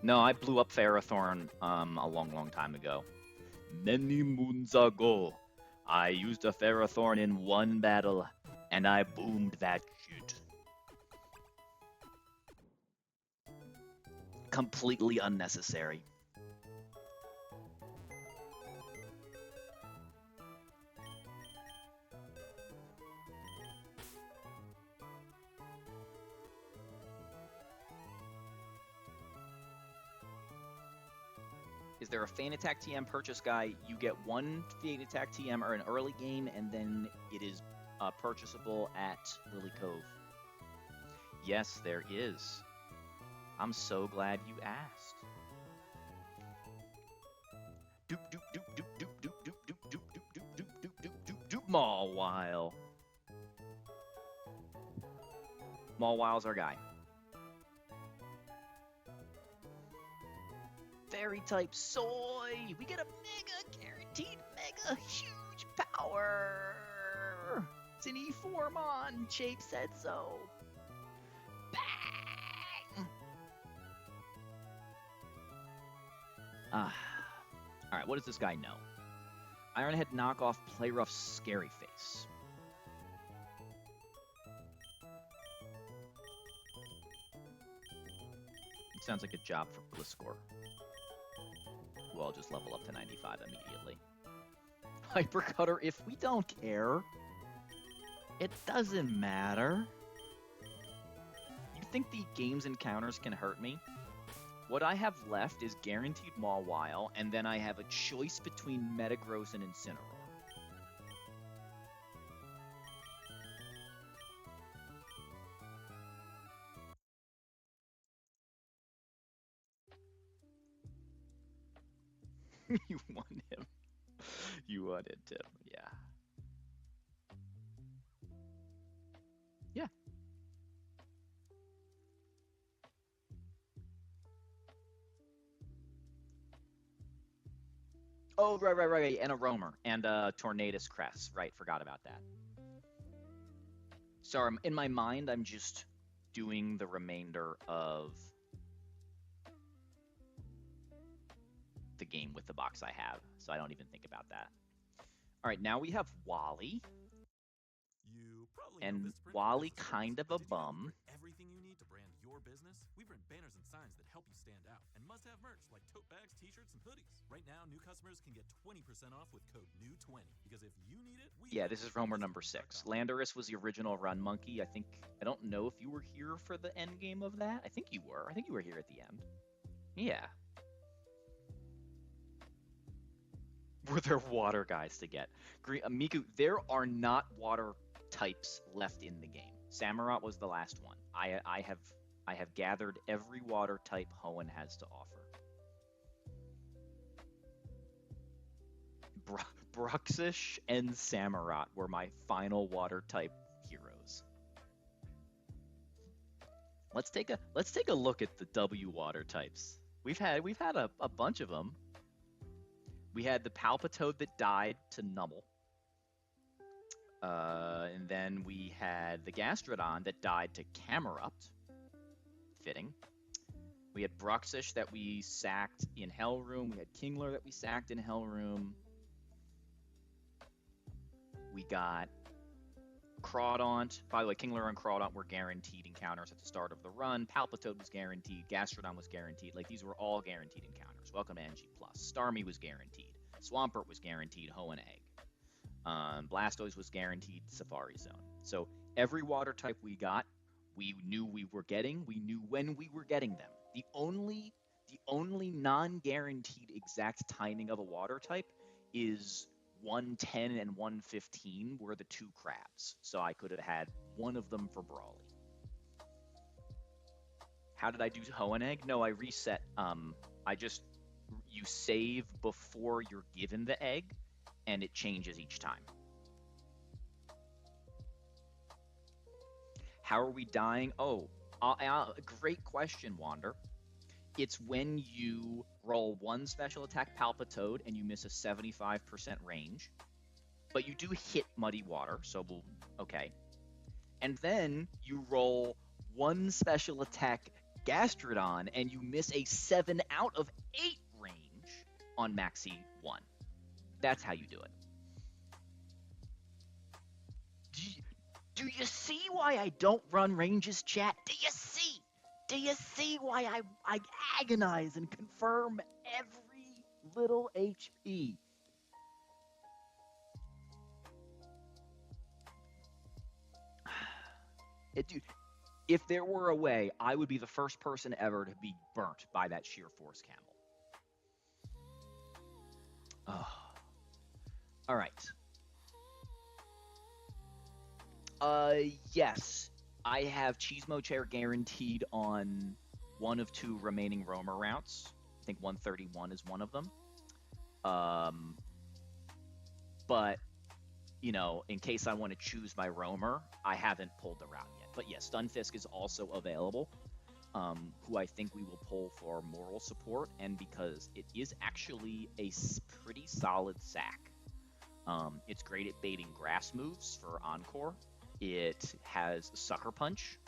No, I blew up Ferrothorn a long time ago. Many moons ago, I used a Ferrothorn in one battle, and I boomed that shit. Completely unnecessary. Is there a Feint Attack TM purchase guy? You get one Feint Attack TM or an early game, and then it is purchasable at Lily Cove. Yes, there is. I'm so glad you asked. Doop doop doop doop doop doop doop doop doop doop doop doop doop doop doop doop Mawile. Mawile's our guy. Fairy type soy. We get a mega guaranteed mega huge power. It's an E4 mon. Shape said so. Bang! Alright, what does this guy know? Ironhead knockoff Play Rough Scary Face. It sounds like a job for Bliscor. Who I'll just level up to 95 immediately. Hyper Cutter, if we don't care, it doesn't matter. You think the game's encounters can hurt me? What I have left is guaranteed Mawile, and then I have a choice between Metagross and Incineroar. You want him. You wanted him, yeah. Yeah. Oh, right. And a Roamer. And a Tornadus Crest. Right, forgot about that. Sorry, in my mind, I'm just doing the remainder of the game with the box I have, so I don't even think about that. All right, now we have Wally. And Wally kind of a bum. Everything you need to brand your business. We print banners and signs that help you stand out, and must-have merch like tote bags, t-shirts, and hoodies. Right now, new customers can get 20% off with code NEW20. Because if you need it, yeah, this is Roamer number 6. Landorus was the original Run Monkey. I don't know if you were here for the end game of that. I think you were. I think you were here at the end. Yeah. Were there water guys to get? Miku, there are not water types left in the game. Samurott was the last one. I have gathered every water type Hoenn has to offer. Bruxish and Samurott were my final water type heroes. Let's take a look at the W water types. We've had a bunch of them. We had the Palpitoad that died to Numel. And then we had the Gastrodon that died to Camerupt. Fitting. We had Bruxish that we sacked in Hellroom. We had Kingler that we sacked in Hellroom. We got Crawdaunt. By the way, Kingler and Crawdaunt were guaranteed encounters at the start of the run. Palpitoad was guaranteed. Gastrodon was guaranteed. Like, these were all guaranteed encounters. Welcome to NG+. Starmie was guaranteed. Swampert was guaranteed Hoenn Egg. Blastoise was guaranteed Safari Zone. So every water type we got, we knew we were getting. We knew when we were getting them. The only non-guaranteed exact timing of a water type is 110 and 115 were the 2 crabs. So I could have had one of them for Brawly. How did I do Hoenn Egg? No, I reset. You save before you're given the egg, and it changes each time. How are we dying? Oh, great question, Wander. It's when you roll 1 special attack Palpitoad and you miss a 75% range, but you do hit Muddy Water, so okay. And then you roll 1 special attack Gastrodon and you miss a 7 out of 8 range on Maxi 1. That's how you do it. Do you see why I don't run ranges, chat? Do you see? Do you see why I agonize and confirm every little HP? Dude, if there were a way, I would be the first person ever to be burnt by that Sheer Force Camel. Oh. All right. Yes, I have Cheesemo Chair guaranteed on one of two remaining roamer routes. I think 131 is one of them. Um, but in case I want to choose my roamer, I haven't pulled the route yet. But yes, Stunfisk is also available. Who I think we will pull for moral support, and because it is actually a pretty solid sack. It's great at baiting grass moves for Encore. It has Sucker Punch,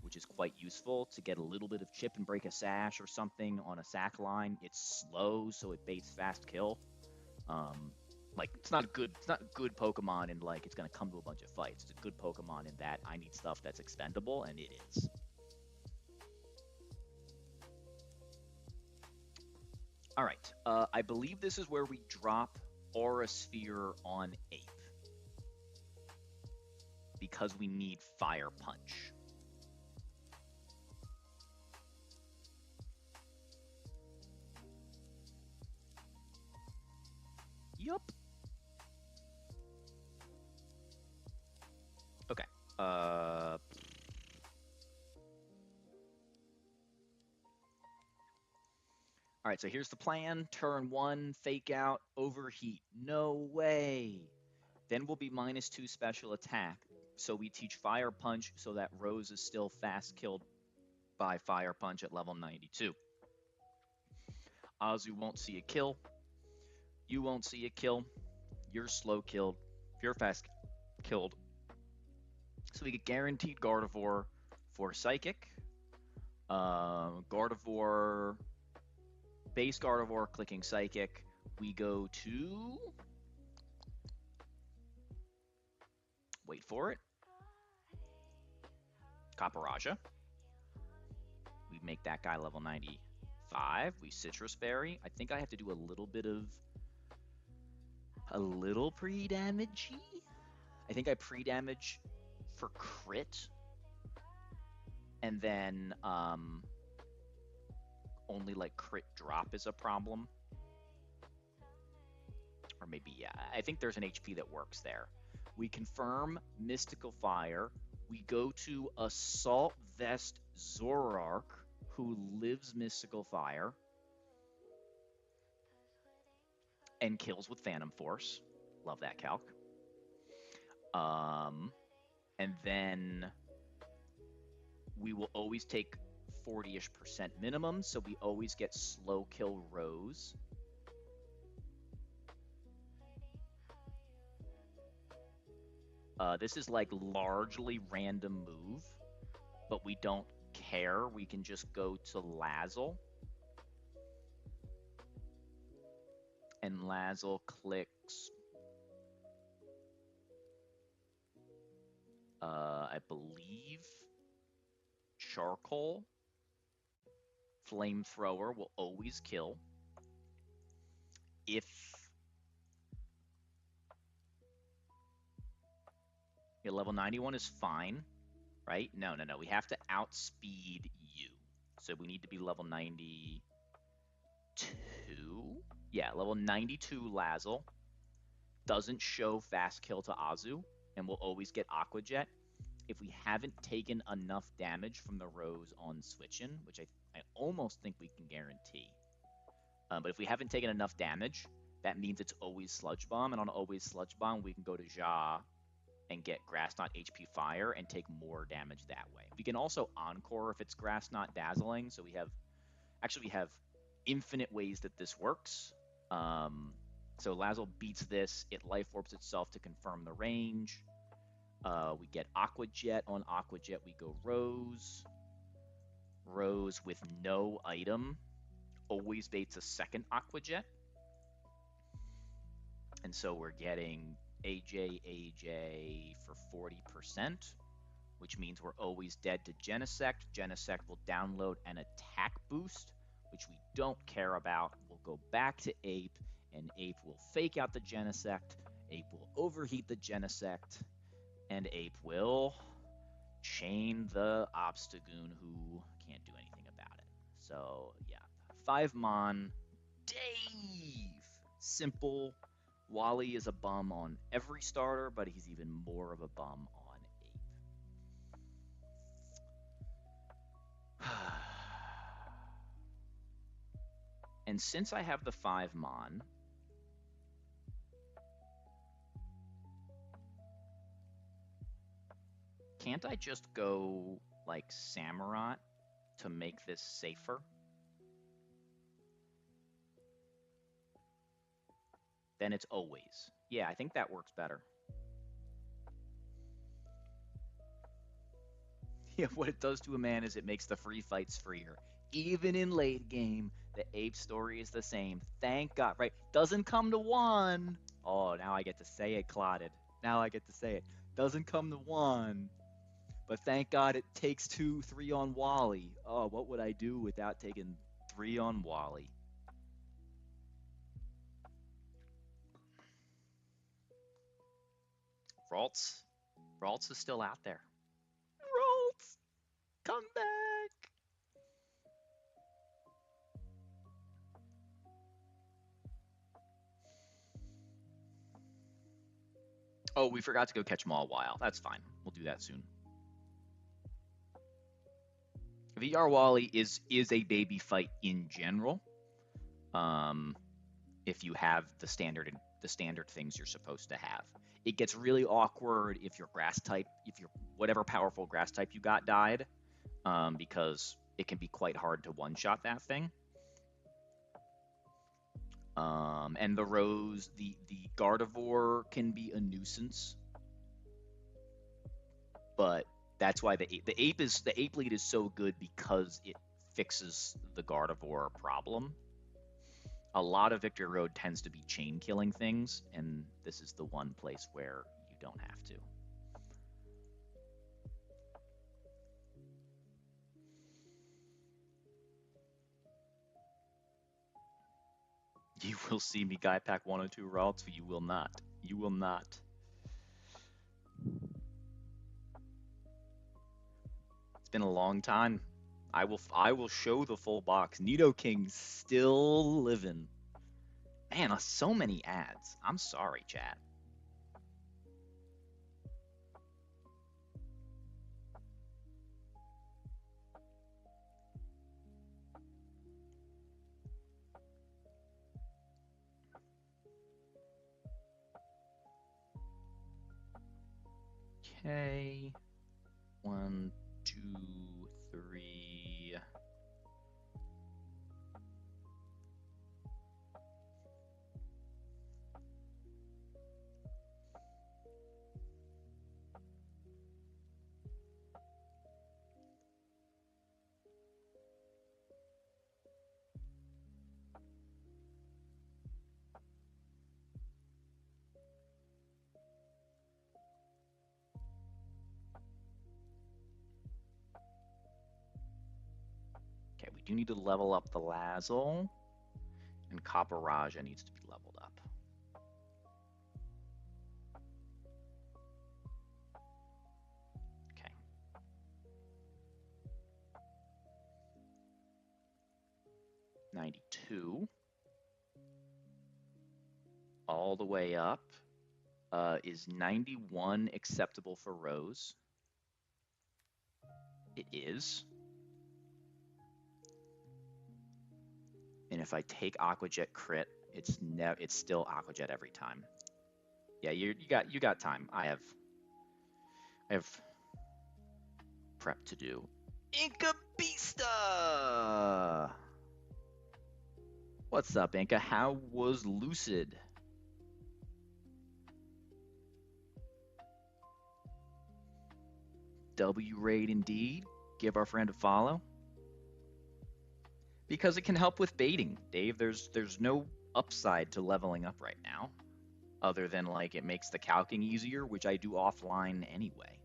which is quite useful to get a little bit of chip and break a sash or something on a sack line. It's slow, so it baits fast kill. Um, like it's not good. It's not a good Pokemon in like it's gonna come to a bunch of fights. It's a good Pokemon in that I need stuff that's expendable, and it is. All right. I believe this is where we drop Aura Sphere on Ape because we need Fire Punch. Yup. Okay. All right, so here's the plan. Turn one, fake out, overheat. No way. Then we'll be -2 special attack. So we teach Fire Punch so that Rose is still fast killed by Fire Punch at level 92. Azu won't see a kill. You won't see a kill. You're slow killed. You're fast killed. So we get guaranteed Gardevoir for Psychic. Gardevoir, base Gardevoir, clicking Psychic. We go to, wait for it, Caparaja. We make that guy level 95. We Citrus Berry. I think I have to do a little pre-damage. I think I pre-damage for crit, and then only like crit drop is a problem. Or maybe, yeah, I think there's an HP that works there. We confirm Mystical Fire. We go to Assault Vest Zoroark, who lives Mystical Fire and kills with Phantom Force. Love that calc. And then we will always take 40-ish% minimum, so we always get slow kill Rose. This is like largely random move, but we don't care. We can just go to Lazzle. And Lazzle clicks, I believe, Charcoal. Flamethrower will always kill. If your level 91 is fine, right? No. We have to outspeed you. So we need to be level 92. Yeah, level 92 Lazzle. Doesn't show fast kill to Azu, and will always get Aqua Jet. If we haven't taken enough damage from the Rose on switch-in, which I almost think we can guarantee. But if we haven't taken enough damage, that means it's always Sludge Bomb, and on always Sludge Bomb, we can go to Ja and get Grass Knot HP Fire and take more damage that way. We can also Encore if it's Grass Knot Dazzling, so we have infinite ways that this works. So Lazzle beats this, it Life Orbs itself to confirm the range. We get Aqua Jet. On Aqua Jet, we go Rose. Rose with no item always baits a second Aqua Jet. And so we're getting AJ for 40%, which means we're always dead to Genesect. Genesect will download an attack boost, which we don't care about. We'll go back to Ape, and Ape will fake out the Genesect. Ape will overheat the Genesect, and Ape will chain the Obstagoon, who can't do anything about it. So, yeah. 5 Mon. Dave! simple. Wally is a bum on every starter, but he's even more of a bum on Ape. And since I have the 5 Mon, can't I just go like Samurott to make this safer? Then it's always. Yeah, I think that works better. Yeah, what it does to a man is it makes the free fights freer. Even in late game, the ape story is the same. Thank God, right? Doesn't come to 1. Oh, now I get to say it, Clotted. Now I get to say it. Doesn't come to 1. But thank God it takes 2, 3 on Wally. Oh, what would I do without taking 3 on Wally? Ralts. Ralts is still out there. Ralts, come back. Oh, we forgot to go catch them all wild. That's fine. We'll do that soon. VR Wally is a baby fight in general. If you have the standard things you're supposed to have. It gets really awkward if your grass type, if your whatever powerful grass type you got died, because it can be quite hard to one-shot that thing. And the Rose, the Gardevoir can be a nuisance, but that's why the ape lead is so good because it fixes the Gardevoir problem. A lot of Victory Road tends to be chain killing things, and this is the one place where you don't have to. You will see me Guy Pack 102 routes, but you will not. You will not. It's been a long time. I will show the full box. Nidoking's still living. Man, so many ads. I'm sorry, chat. Okay. 1, 2, 3. Okay, we do need to level up the Lazzle, and Copper needs to be leveled up. Okay. $92. All the way up. Is 91 acceptable for Rose? It is. And if I take Aquajet crit, it's still Aquajet every time. Yeah, you got time. I have prep to do. Incabista! What's up, Inca? How was Lucid? W raid indeed. Give our friend a follow. Because it can help with baiting, Dave. There's no upside to leveling up right now, other than like it makes the calcing easier, which I do offline anyway.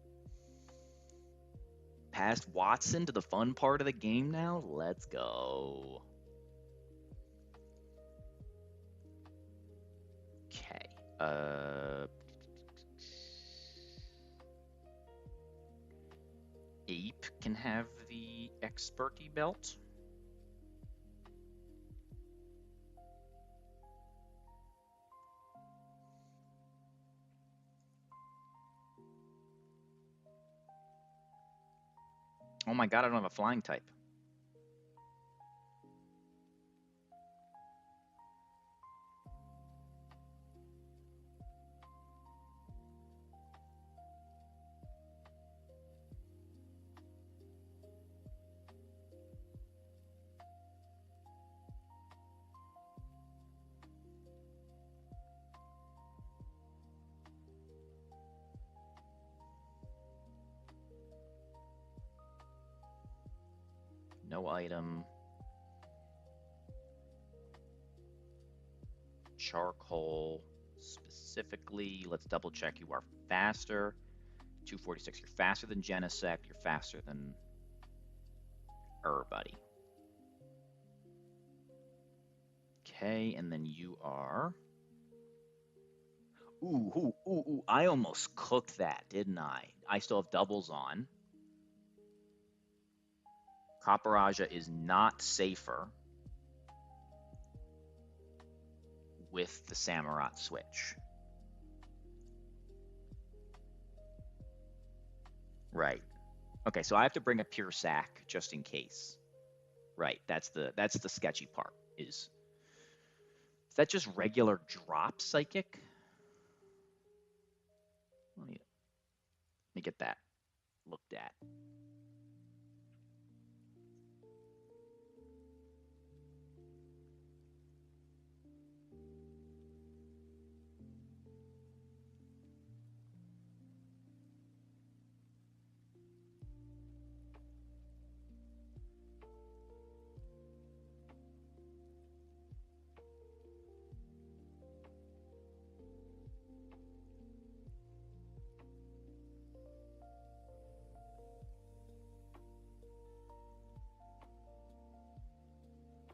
Past Watson to the fun part of the game now. Let's go. Okay. Ape can have the experty belt. Oh my god, I don't have a flying type. No item. Charcoal. Specifically, let's double check. You are faster. 246. You're faster than Genesect. You're faster than Buddy. Okay, and then you are. Ooh. I almost cooked that, didn't I? I still have doubles on. Copperaja is not safer with the Samurott switch. Right. Okay, so I have to bring a pure sack just in case. Right. That's the sketchy part. Is that just regular drop psychic? Let me get that looked at.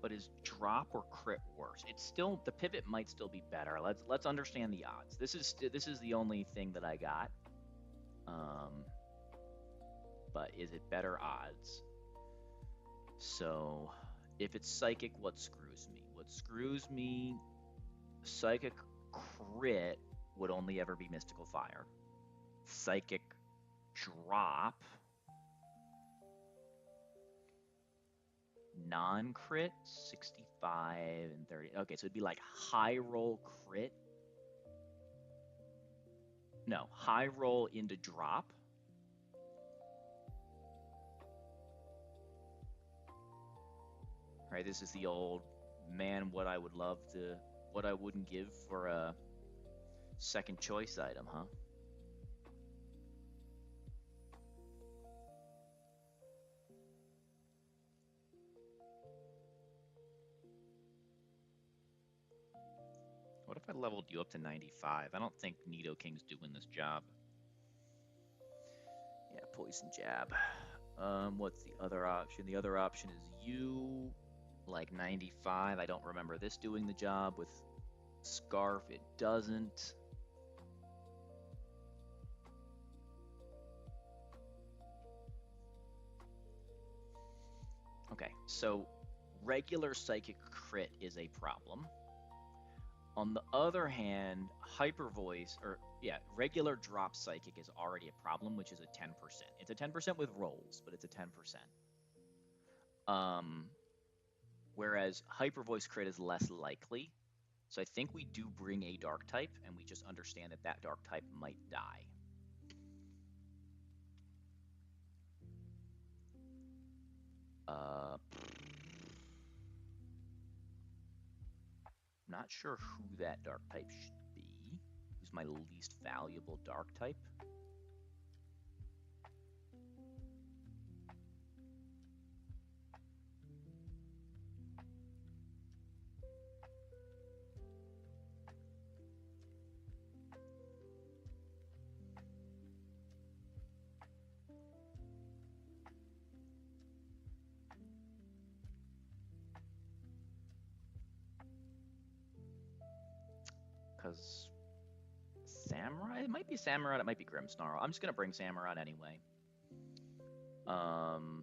But is drop or crit worse? It's still, the pivot might still be better. Let's understand the odds. This is the only thing that I got. But is it better odds? So if it's psychic, what screws me? What screws me? Psychic crit would only ever be mystical fire. Psychic drop, non-crit, 65 and 30. Okay, so it'd be like high roll crit. No, high roll into drop. Right, this is the old man, what I wouldn't give for a second choice item, huh? What if I leveled you up to 95? I don't think Nidoking's doing this job. Yeah, poison jab. What's the other option? The other option is you, like 95. I don't remember this doing the job. With Scarf, it doesn't. Okay, so regular psychic crit is a problem. On the other hand, hyper voice, or yeah, regular drop psychic is already a problem, which is a 10%. It's a 10% with rolls, but it's a 10%. Whereas hyper voice crit is less likely. So I think we do bring a dark type, and we just understand that that dark type might die. Not sure who that dark type should be. Who's my least valuable dark type? Because Samurai? It might be Samurai, it might be Grimmsnarl. I'm just going to bring Samurai anyway.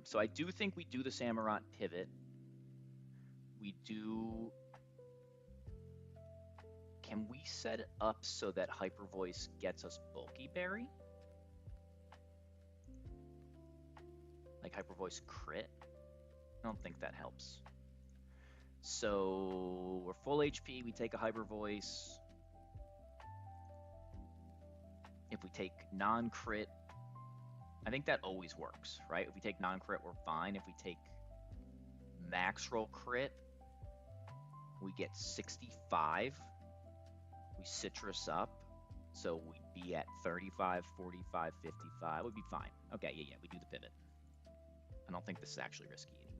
So I do think we do the Samurai pivot. We do... Can we set it up so that Hyper Voice gets us Bulky Berry? Like Hyper Voice crit? I don't think that helps. So we're full HP, we take a Hyper Voice. If we take non-crit, I think that always works, right? If we take non-crit, we're fine. If we take max roll crit, we get 65. We citrus up, so we'd be at 35, 45, 55. We'd be fine. Okay, yeah, we do the pivot. I don't think this is actually risky anymore.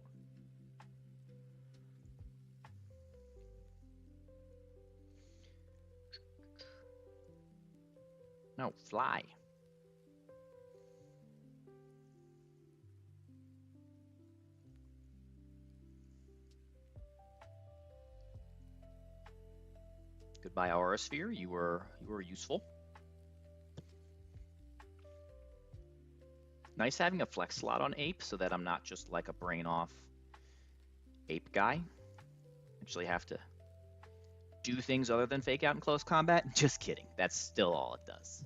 No, fly. Goodbye, Aura Sphere. You were useful. Nice having a flex slot on Ape so that I'm not just like a brain off Ape guy. Actually have to do things other than fake out in close combat. Just kidding. That's still all it does.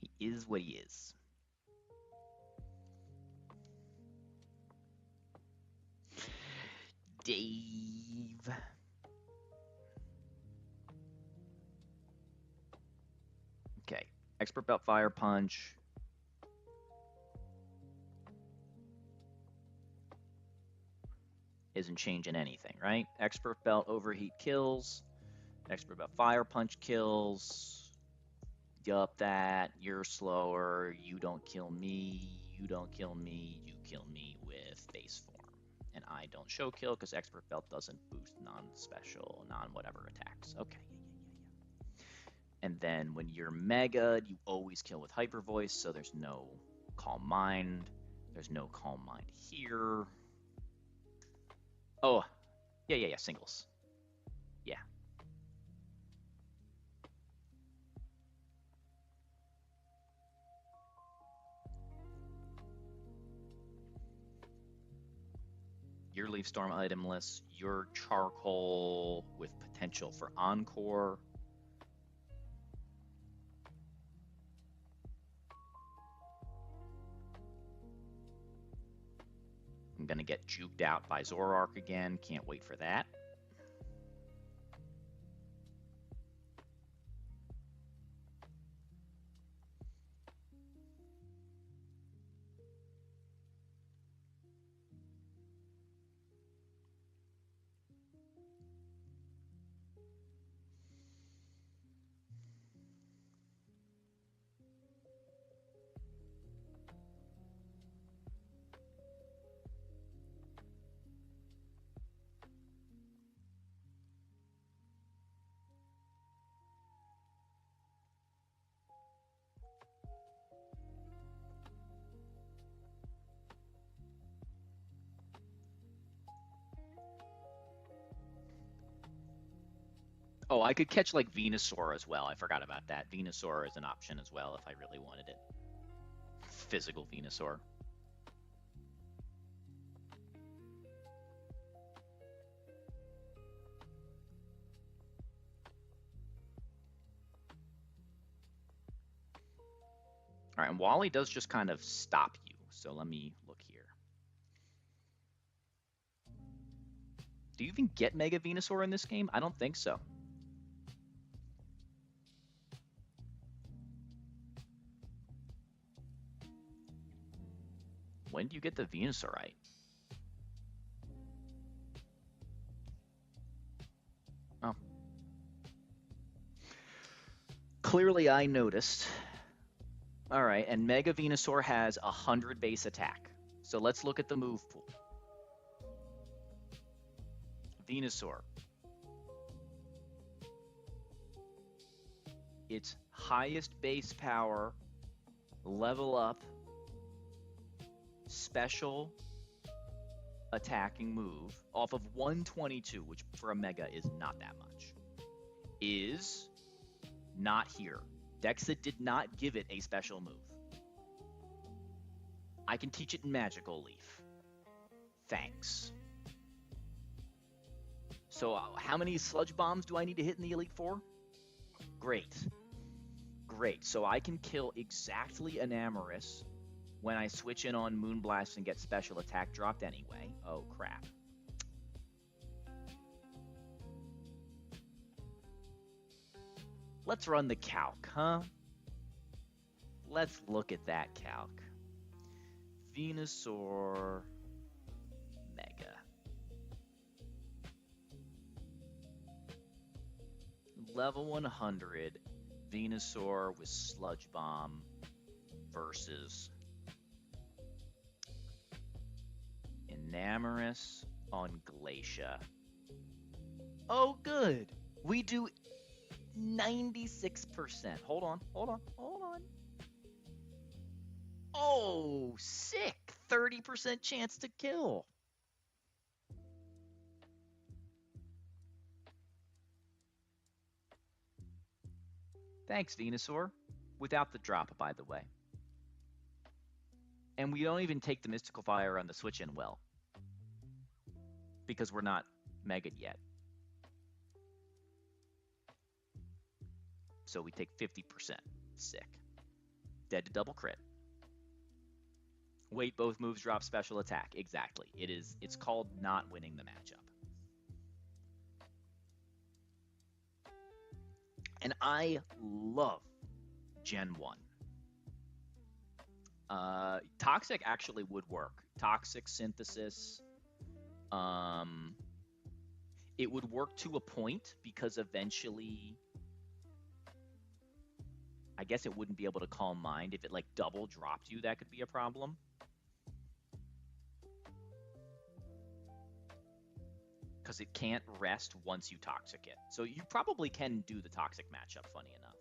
He is what he is. Dave. Okay. Expert Belt Fire Punch. Isn't changing anything, right? Expert Belt Overheat kills. Expert Belt Fire Punch kills. Yup, that. You're slower. You don't kill me. You don't kill me. You kill me with base form. And I don't show kill because Expert Belt doesn't boost non-special, non-whatever attacks. Okay, yeah. And then when you're Mega, you always kill with Hyper Voice, so there's no Calm Mind. There's no Calm Mind here. Oh, yeah, singles. Yeah. Your Leaf Storm itemless, your Charcoal with potential for Encore. I'm going to get juked out by Zoroark again. Can't wait for that. Oh, I could catch like Venusaur as well. I forgot about that. Venusaur is an option as well if I really wanted it. Physical Venusaur. All right, and Wally does just kind of stop you. So let me look here. Do you even get Mega Venusaur in this game? I don't think so. When do you get the Venusaurite? Oh. Clearly I noticed. All right, and Mega Venusaur has 100 base attack. So let's look at the move pool. Venusaur. Its highest base power, level up, special attacking move off of 122, which for a Mega is not that much, is not here. Dexa did not give it a special move. I can teach it in Magical Leaf. Thanks. So how many Sludge Bombs do I need to hit in the Elite Four? Great. Great. So I can kill exactly Enamorus when I switch in on Moonblast and get special attack dropped anyway. Oh, crap. Let's run the calc, huh? Let's look at that calc. Venusaur Mega. Level 100 Venusaur with Sludge Bomb versus Enamorus on Glacia. Oh, good. We do 96%. Hold on, hold on, hold on. Oh, sick. 30% chance to kill. Thanks, Venusaur. Without the drop, by the way. And we don't even take the Mystical Fire on the switch in well. Because we're not Mega'd yet. So we take 50%. Sick. Dead to double crit. Wait, both moves drop special attack. Exactly. It's called not winning the matchup. And I love Gen 1. Toxic actually would work. Toxic Synthesis. It would work to a point because eventually I guess it wouldn't be able to Calm Mind. If it like double dropped you, that could be a problem. Because it can't rest once you Toxic it. So you probably can do the Toxic matchup, funny enough.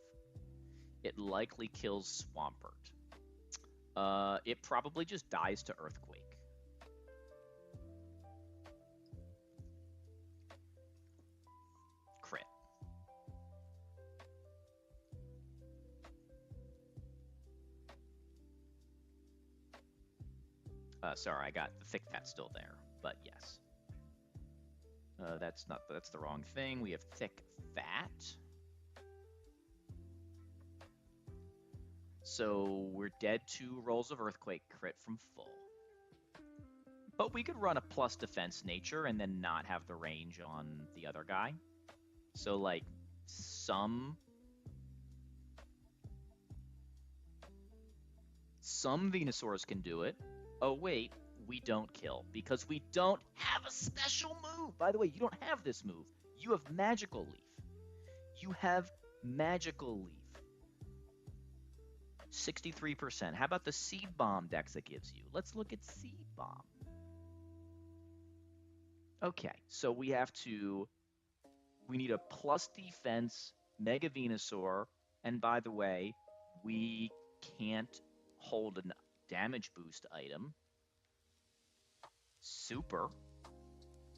It likely kills Swampert. It probably just dies to Earthquake. Crit. Sorry, I got the Thick Fat still there, but yes. That's the wrong thing. We have Thick Fat. So we're dead 2 rolls of Earthquake crit from full. But we could run a plus defense nature and then not have the range on the other guy. So like some Venusaurs can do it. Oh wait, we don't kill because we don't have a special move. By the way, you don't have this move. You have Magical Leaf. You have Magical Leaf. 63%. How about the Seed Bomb Dex it gives you? Let's look at Seed Bomb. Okay, so we need a plus defense Mega Venusaur, and by the way, we can't hold a damage boost item. Super.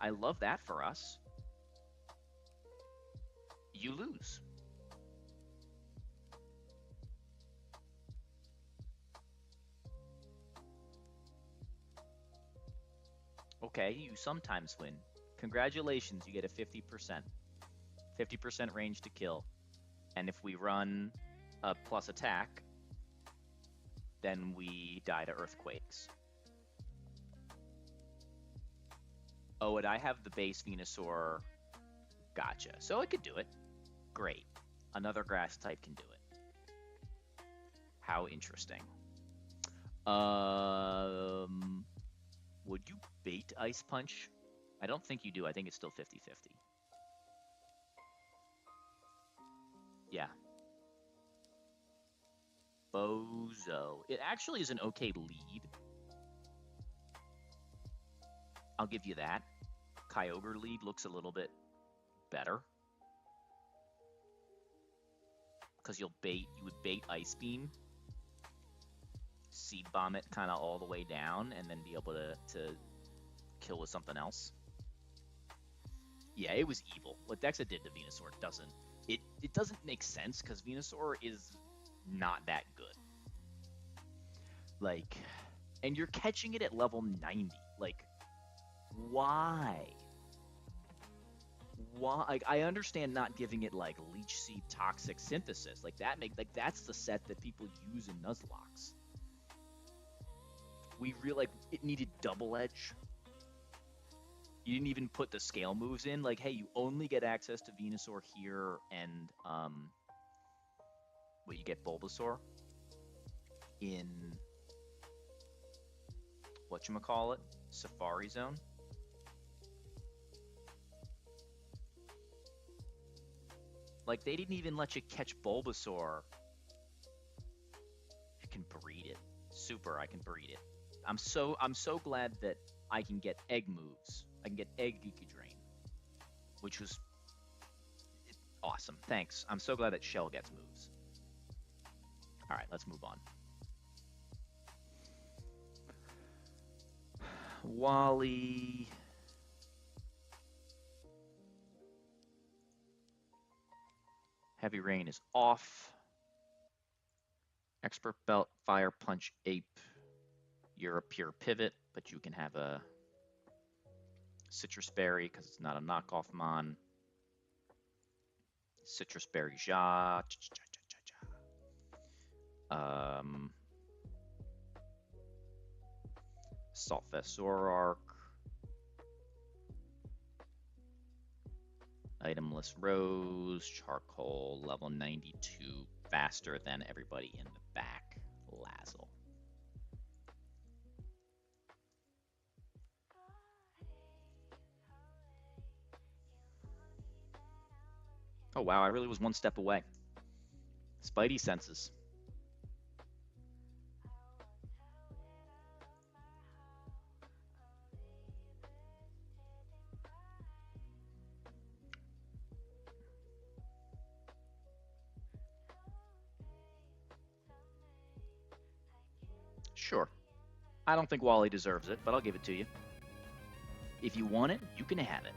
I love that for us. You lose. Okay, you sometimes win. Congratulations, you get a 50%. 50% range to kill. And if we run a plus attack, then we die to Earthquakes. Oh, and I have the base Venusaur. Gotcha. So it could do it. Great. Another grass type can do it. How interesting. Would you bait Ice Punch? I don't think you do. I think it's still 50-50. Yeah. Bozo. It actually is an okay lead. I'll give you that. Kyogre lead looks a little bit better. Because you would bait Ice Beam, Seed Bomb it kind of all the way down, and then be able to kill with something else. Yeah, it was evil. What Dexa did to Venusaur doesn't... It doesn't make sense, because Venusaur is not that good. Like... And you're catching it at level 90. Like, why? why? Like, I understand not giving it like leech seed toxic synthesis. Like that that's the set that people use in Nuzlocke. We really like it needed double edge. You didn't even put the scale moves in. Like, hey, you only get access to Venusaur here, and you get Bulbasaur in whatchamacallit, Safari Zone. Like, they didn't even let you catch Bulbasaur. You can breed it. Super, I can breed it. I'm so glad that I can get egg moves. I can get egg Geeky Drain, which was awesome. Thanks. I'm so glad that Shell gets moves. All right, let's move on. Wally. Heavy Rain is off. Expert Belt, Fire Punch, Ape. You're a pure pivot, but you can have a Citrus Berry because it's not a knockoff Mon. Citrus Berry Ja. Saltfest Zoroark. Itemless Rose, Charcoal, level 92, faster than everybody in the back. Lazzle. Oh wow, I really was one step away. Spidey senses. Sure. I don't think Wally deserves it, but I'll give it to you. If you want it, you can have it.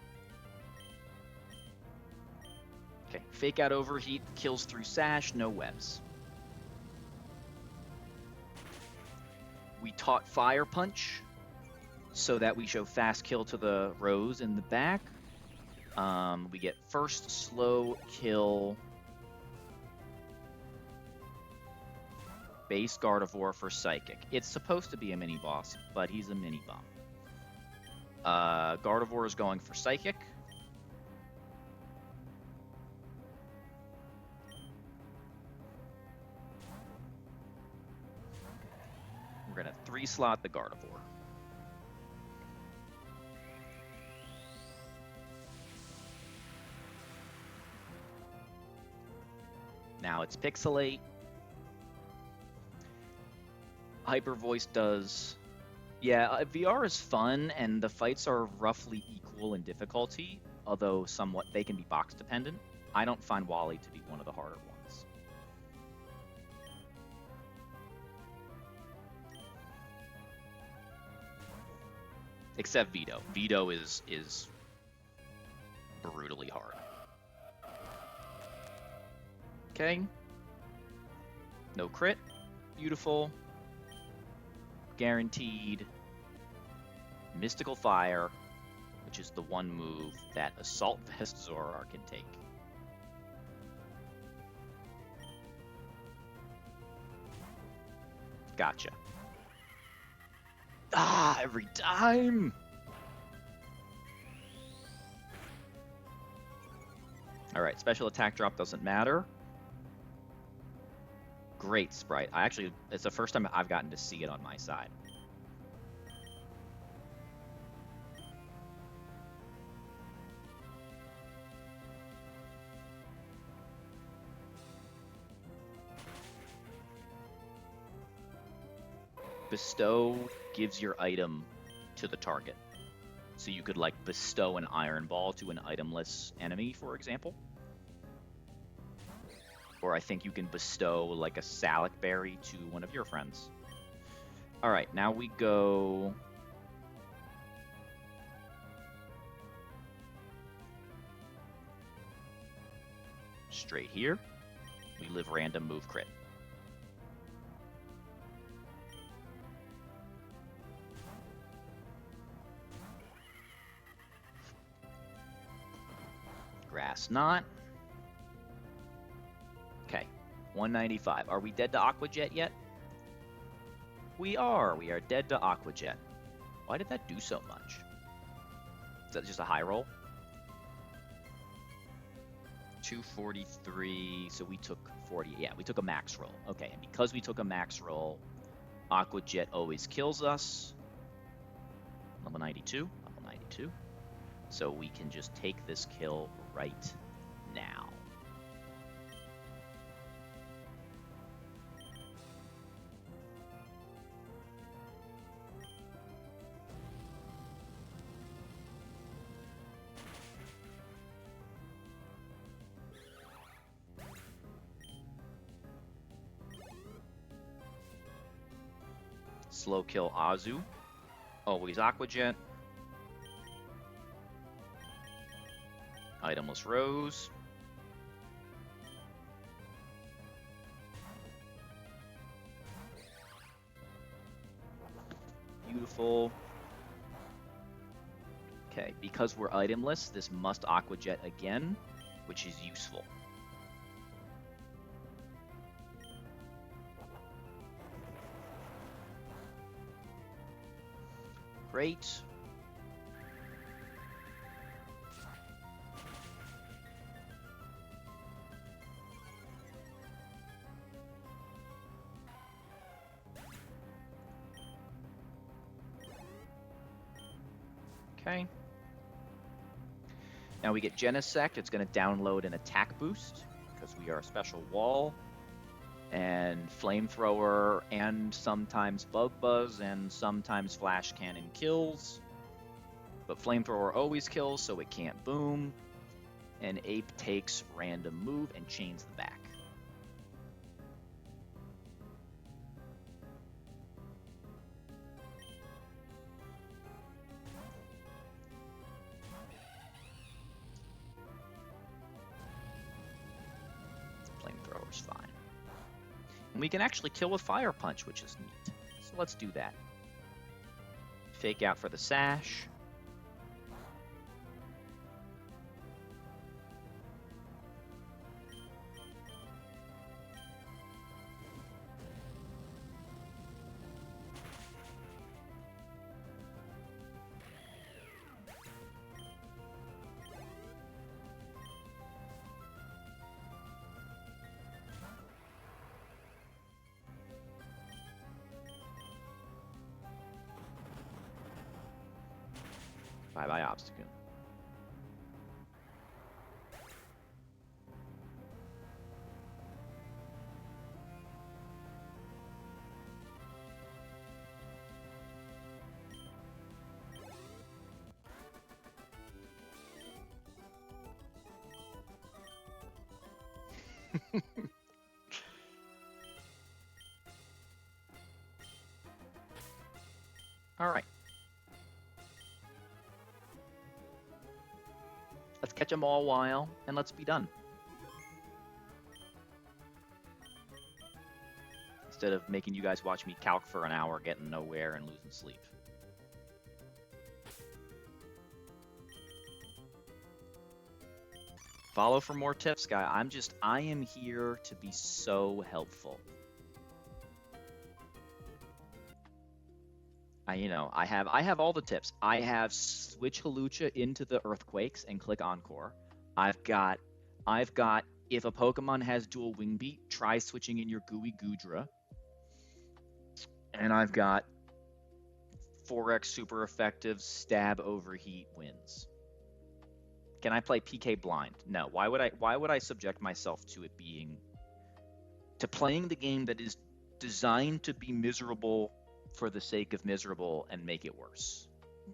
Okay, Fake Out Overheat, kills through Sash, no webs. We taught Fire Punch so that we show fast kill to the Rose in the back. We get first slow kill base Gardevoir for Psychic. It's supposed to be a mini boss, but he's a mini bomb. Gardevoir is going for Psychic. We're going to 3-slot the Gardevoir. Now it's Pixelate. Hyper Voice does... Yeah, VR is fun, and the fights are roughly equal in difficulty, although somewhat they can be box dependent. I don't find Wally to be one of the harder ones. Except Vito. Vito is brutally hard. Okay. No crit. Beautiful. Guaranteed. Mystical Fire, which is the one move that Assault Vest Zoroark can take. Gotcha. Ah, every time! Alright, special attack drop doesn't matter. Great Sprite. It's the first time I've gotten to see it on my side. Bestow gives your item to the target. So you could like bestow an Iron Ball to an itemless enemy, for example. Or I think you can bestow like a Salic Berry to one of your friends. Alright, now we go... straight here. We live random move crit. Alas not. Okay, 195. Are we dead to Aquajet yet? We are. We are dead to Aquajet. Why did that do so much? Is that just a high roll? 243. So we took 40. Yeah, we took a max roll. Okay, and because we took a max roll, Aquajet always kills us. Level 92. Level 92. So we can just take this kill right now. Slow kill Azu. Always Aquajet. Itemless Rose. Beautiful. Okay, because we're itemless, this must Aquajet again, which is useful. Great. Okay. Now we get Genesect. It's going to download an attack boost because we are a special wall. And Flamethrower and sometimes Bug Buzz and sometimes Flash Cannon kills. But Flamethrower always kills, so it can't boom. And Ape takes random move and chains the back. Flamethrower's fine. And we can actually kill with Fire Punch, which is neat. So let's do that. Fake out for the Sash. Bye-bye, Obstacle. All right. Let's catch them all while, and let's be done. Instead of making you guys watch me calc for an hour, getting nowhere, and losing sleep. Follow for more tips, guy. I am here to be so helpful. I have all the tips. I have switch Halucha into the earthquakes and click Encore. I've got if a Pokemon has dual wing beat, try switching in your Gooey Goodra. And I've got 4x super effective stab overheat wins. Can I play PK blind? No. Why would I subject myself to playing the game that is designed to be miserable for the sake of miserable and make it worse?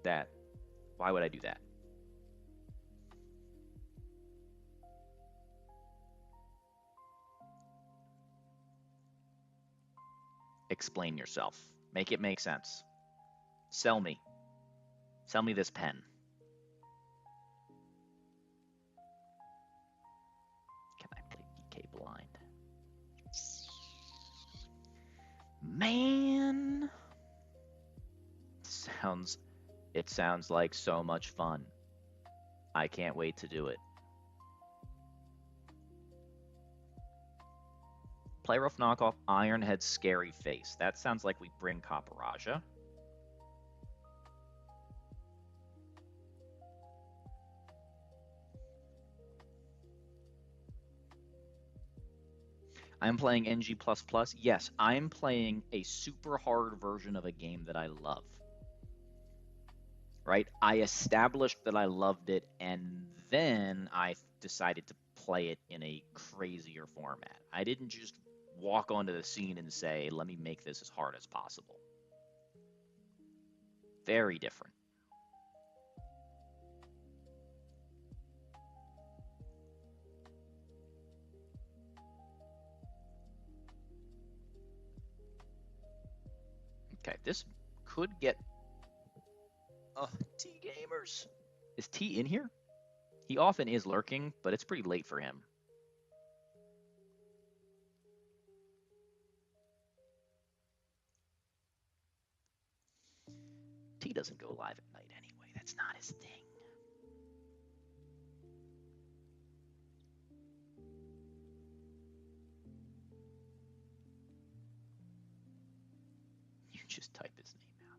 Why would I do that? Explain yourself. Make it make sense. Sell me. Sell me this pen. Can I play PK blind? Man. It sounds like so much fun. I can't wait to do it. Play rough knockoff Ironhead Scary Face. That sounds like we bring Caparaja. I'm playing NG++. Yes, I'm playing a super hard version of a game that I love. Right? I established that I loved it, and then I decided to play it in a crazier format. I didn't just walk onto the scene and say, let me make this as hard as possible. Very different. Okay, this could get... T Gamers. Is T in here? He often is lurking, but it's pretty late for him. T doesn't go live at night anyway. That's not his thing. You just type his name out.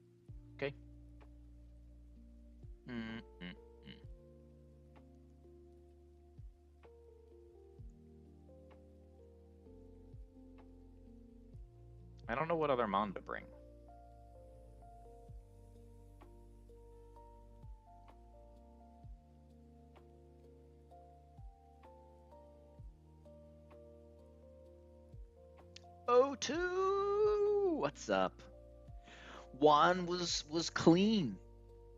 Okay. I don't know what other mon to bring. O2! What's up? Juan was clean.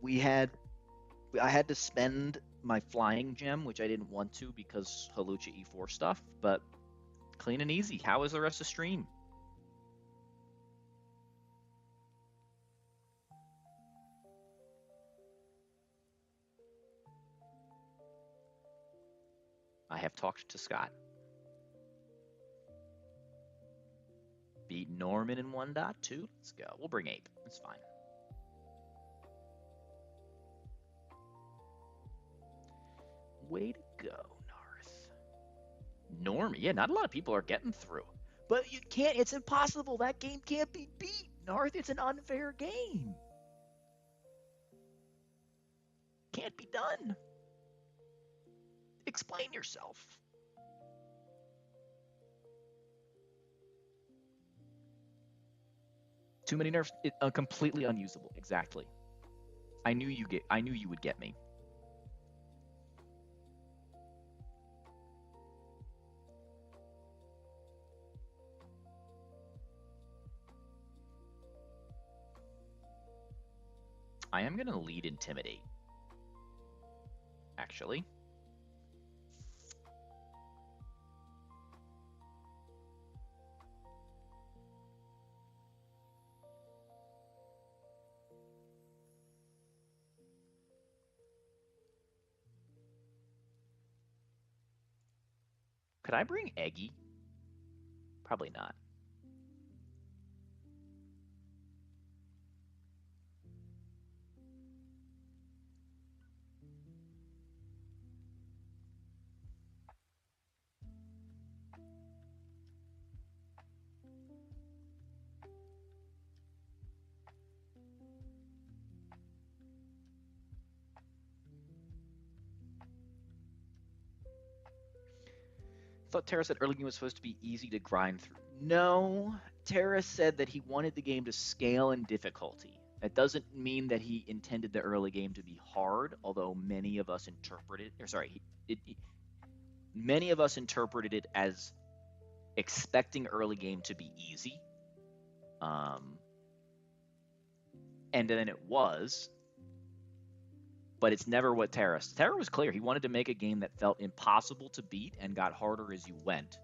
I had to spend my flying gem, which I didn't want to because Halucha E4 stuff, but clean and easy. How was the rest of the stream? I have talked to Scott. Beat Norman in 1.2. Let's go. We'll bring Ape. It's fine. Way to go, Narth. Norman. Yeah, not a lot of people are getting through. But you can't. It's impossible. That game can't be beat, Narth. It's an unfair game. Can't be done. Explain yourself. Too many nerfs. Completely unusable. Exactly. I knew you would get me. I am gonna lead Intimidate. Actually. Could I bring Eggy? Probably not. I thought Terra said early game was supposed to be easy to grind through. No, Terra said that he wanted the game to scale in difficulty. That doesn't mean that he intended the early game to be hard, although many of us interpreted many of us interpreted it as expecting early game to be easy. And then it was, but it's never what Terra was clear. He wanted to make a game that felt impossible to beat and got harder as you went,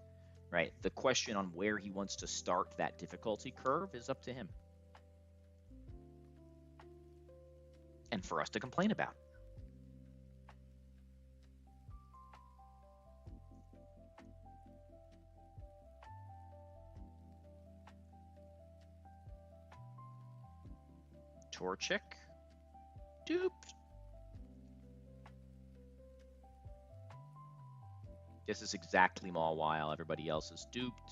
right? The question on where he wants to start that difficulty curve is up to him. And for us to complain about. Torchic. Duped. This is exactly Mawile. Everybody else is duped.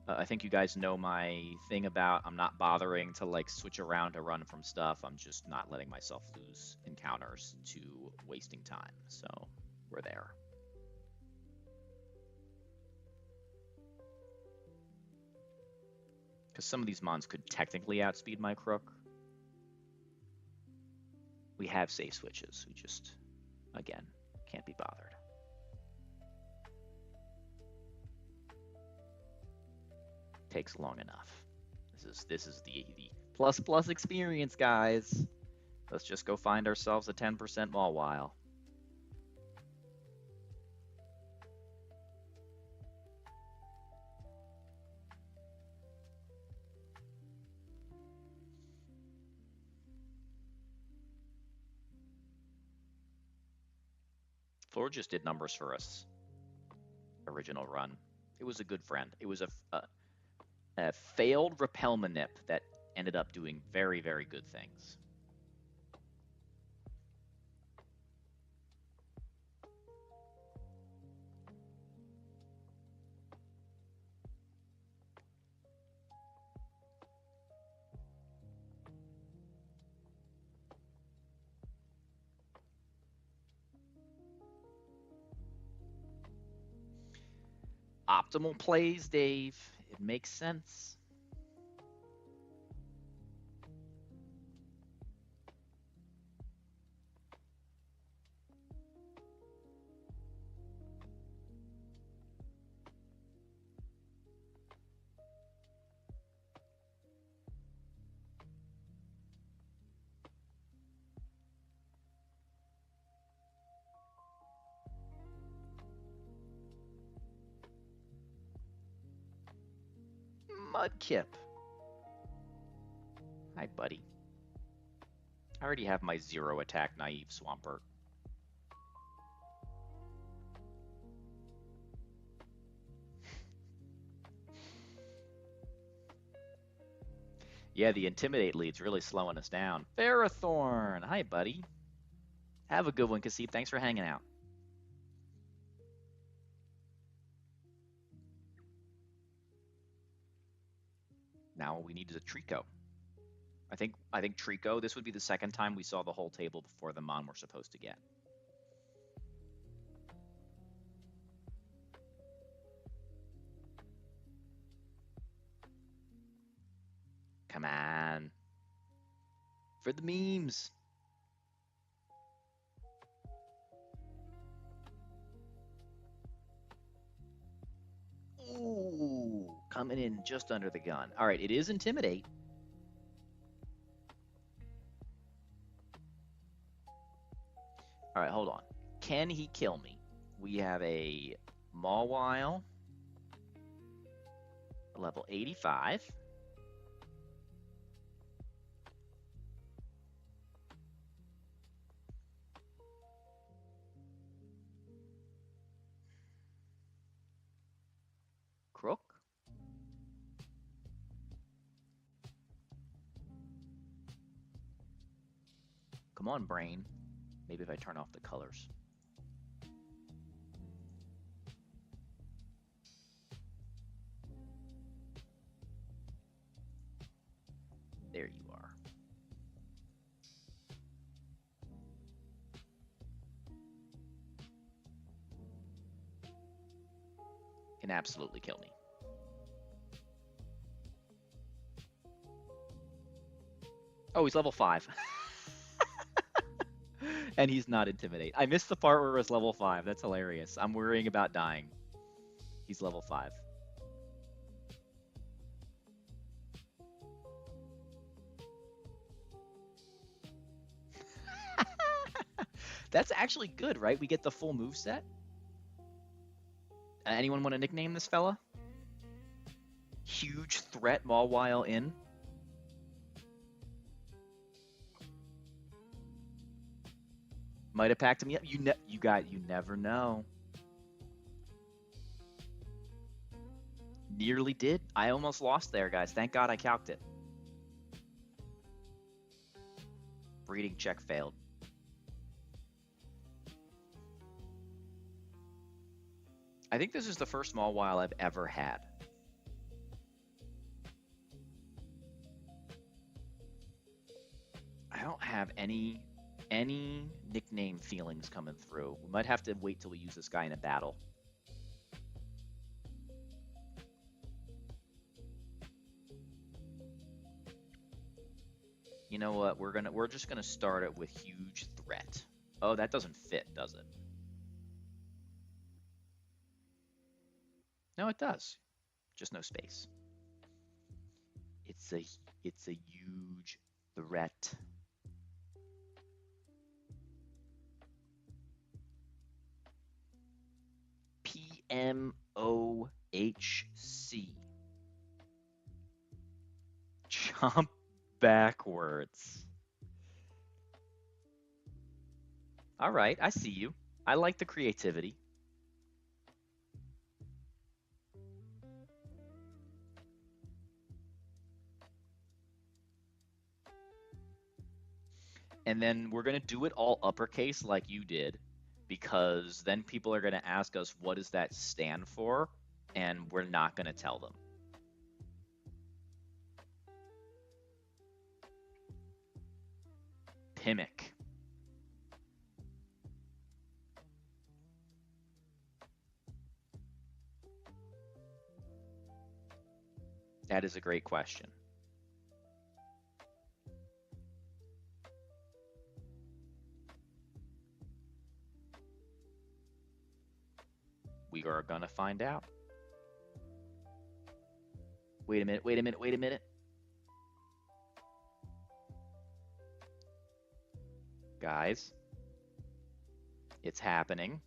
I think you guys know my thing about I'm not bothering to like switch around to run from stuff. I'm just not letting myself lose encounters to wasting time. So we're there. Because some of these mons could technically outspeed my crook. We have safe switches. We just, again, can't be bothered. Takes long enough. This is the plus experience, guys. Let's just go find ourselves a 10% Mawile. Floor just did numbers for us. Original run. It was a good friend. It was a failed repel manip that ended up doing very, very good things. Optimal plays, Dave. It makes sense. Mudkip. Hi, buddy. I already have my 0 attack naive Swampert. Yeah, the Intimidate lead's really slowing us down. Ferrothorn! Hi, buddy. Have a good one, Kasib. Thanks for hanging out. Now we need a Trico. I think Trico, this would be the second time we saw the whole table before the Mon we're supposed to get. Come on. For the memes. Ooh, coming in just under the gun. All right, it is Intimidate. All right, hold on. Can he kill me? We have a Mawile, level 85. Crook. Come on, brain. Maybe if I turn off the colors. There you are. Can absolutely kill me. Oh, he's level 5. And he's not Intimidate. I missed the part where it was level 5. That's hilarious. I'm worrying about dying. He's level 5. That's actually good, right? We get the full move set. Anyone want to nickname this fella? Huge threat Mawile in. Might have packed him up. You never know. Nearly did. I almost lost there, guys. Thank God I calced it. Breeding check failed. I think this is the first Mawile I've ever had. I don't have any nickname feelings coming through. We might have to wait till we use this guy in a battle. You know what? We're just gonna start it with huge threat. Oh, that doesn't fit, does it? No, it does. Just no space. It's a it's a huge threat. PMOHC. Jump backwards. All right, I see you. I like the creativity. And then we're going to do it all uppercase like you did, because then people are going to ask us, what does that stand for? And we're not going to tell them. Pimic. That is a great question. We are going to find out. Wait a minute, wait a minute, wait a minute. Guys, it's happening.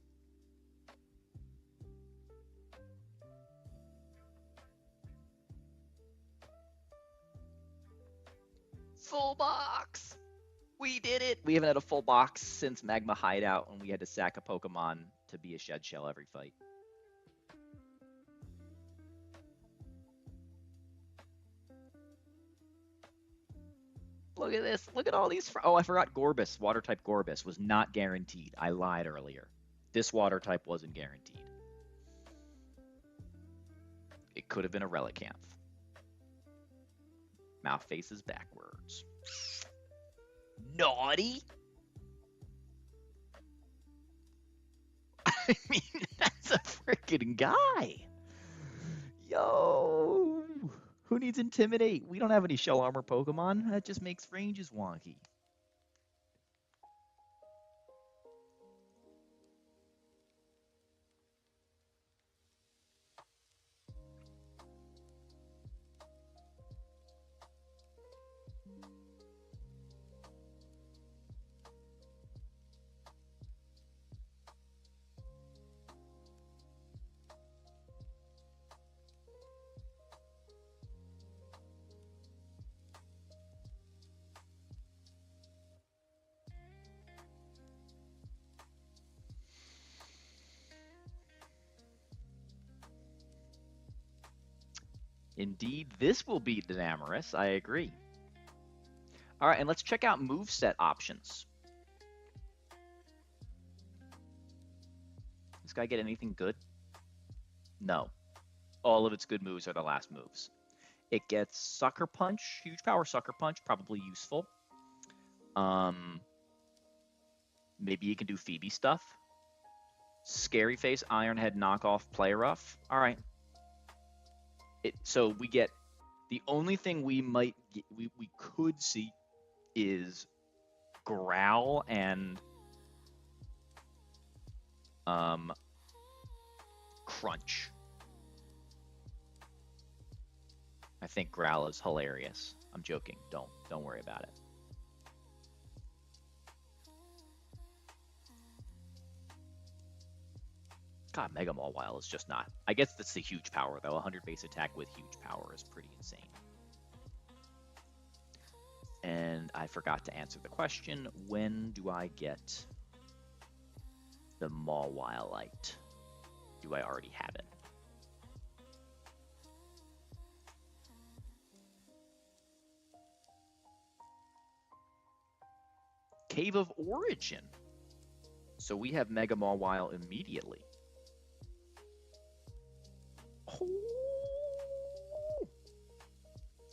Full box! We did it! We haven't had a full box since Magma Hideout when we had to sack a Pokemon to be a shed shell every fight. Look at this. Look at all these. Oh, I forgot Gorbis. Water type Gorbis was not guaranteed. I lied earlier. This water type wasn't guaranteed. It could have been a Relicanth. Mouth faces backwards. Naughty? I mean, that's a freaking guy. Yo. Who needs Intimidate? We don't have any shell armor Pokemon. That just makes ranges wonky. Indeed, this will beat Dynamaris. I agree. All right, and let's check out moveset options. This guy get anything good? No. All of its good moves are the last moves. It gets Sucker Punch, huge power Sucker Punch, probably useful. Maybe you can do Phoebe stuff. Scary Face, Iron Head, knockoff, Play Rough. All right. So we get the only thing we might get, we could see is Growl and Crunch. I think Growl is hilarious. I'm joking. Don't worry about it. God, Mega Mawile is just not. I guess that's the huge power, though. 100 base attack with huge power is pretty insane. And I forgot to answer the question, when do I get the Mawilite? Do I already have it? Cave of Origin. So we have Mega Mawile immediately. Oh.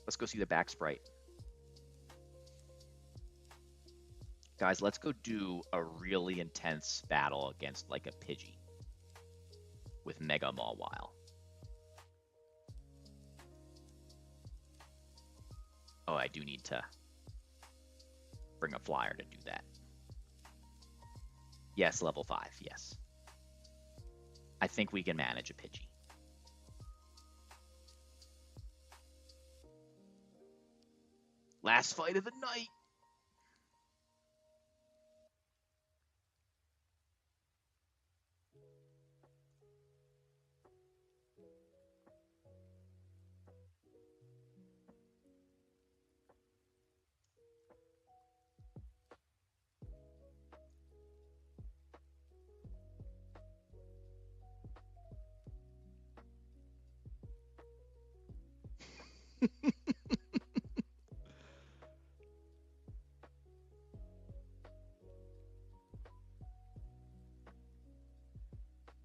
Let's go see the back sprite. Guys, let's go do a really intense battle against like a Pidgey with Mega Mawile. Oh, I do need to bring a flyer to do that. Yes, level 5, yes. I think we can manage a Pidgey. Last fight of the night.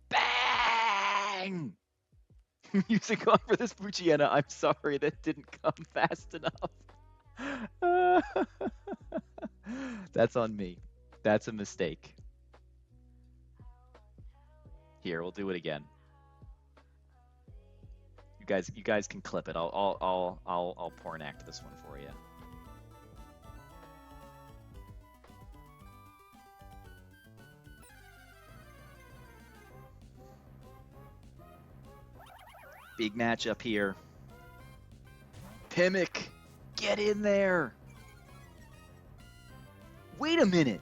Bang! Music on for this Bucciana. I'm sorry that didn't come fast enough. That's on me. That's a mistake. Here, we'll do it again. You guys can clip it. I'll porn act this one for you. Big matchup here. Pimic, get in there. Wait a minute.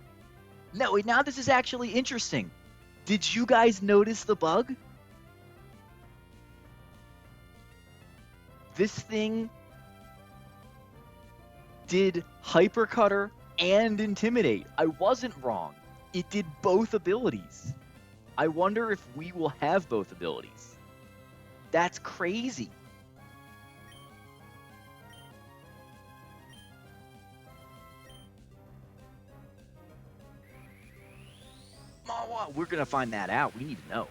No, wait, now this is actually interesting. Did you guys notice the bug? This thing did Hypercutter and Intimidate. I wasn't wrong. It did both abilities. I wonder if we will have both abilities. That's crazy. Oh, we're going to find that out. We need to know.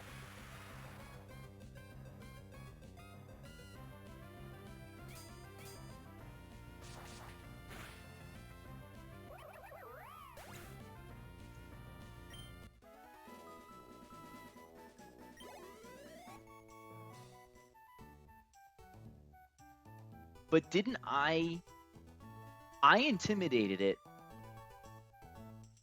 But didn't I intimidated it,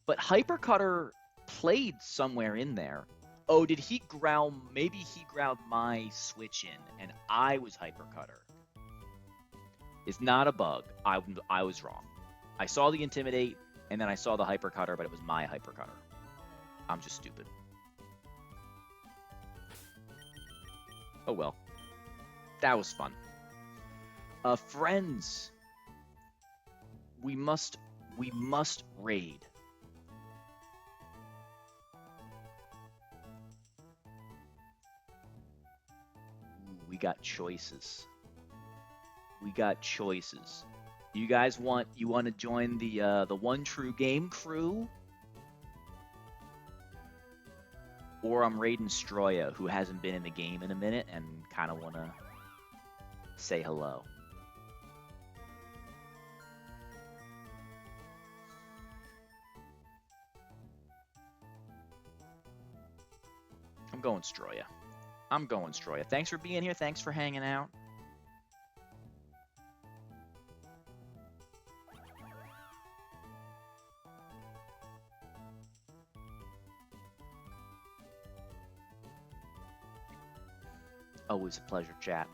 but Hypercutter played somewhere in there. Oh, did he growl? Maybe he growled my switch in, and I was Hypercutter. It's not a bug. I was wrong. I saw the Intimidate, and then I saw the Hypercutter, but it was my Hypercutter. I'm just stupid. Oh well. That was fun. Friends, we must raid. Ooh, we got choices. We got choices. You guys want to join the One True Game crew? Or I'm raiding Stroya, who hasn't been in the game in a minute and kind of want to say hello. I'm going Stroya. I'm going Stroya. Thanks for being here. Thanks for hanging out. Always a pleasure, chat.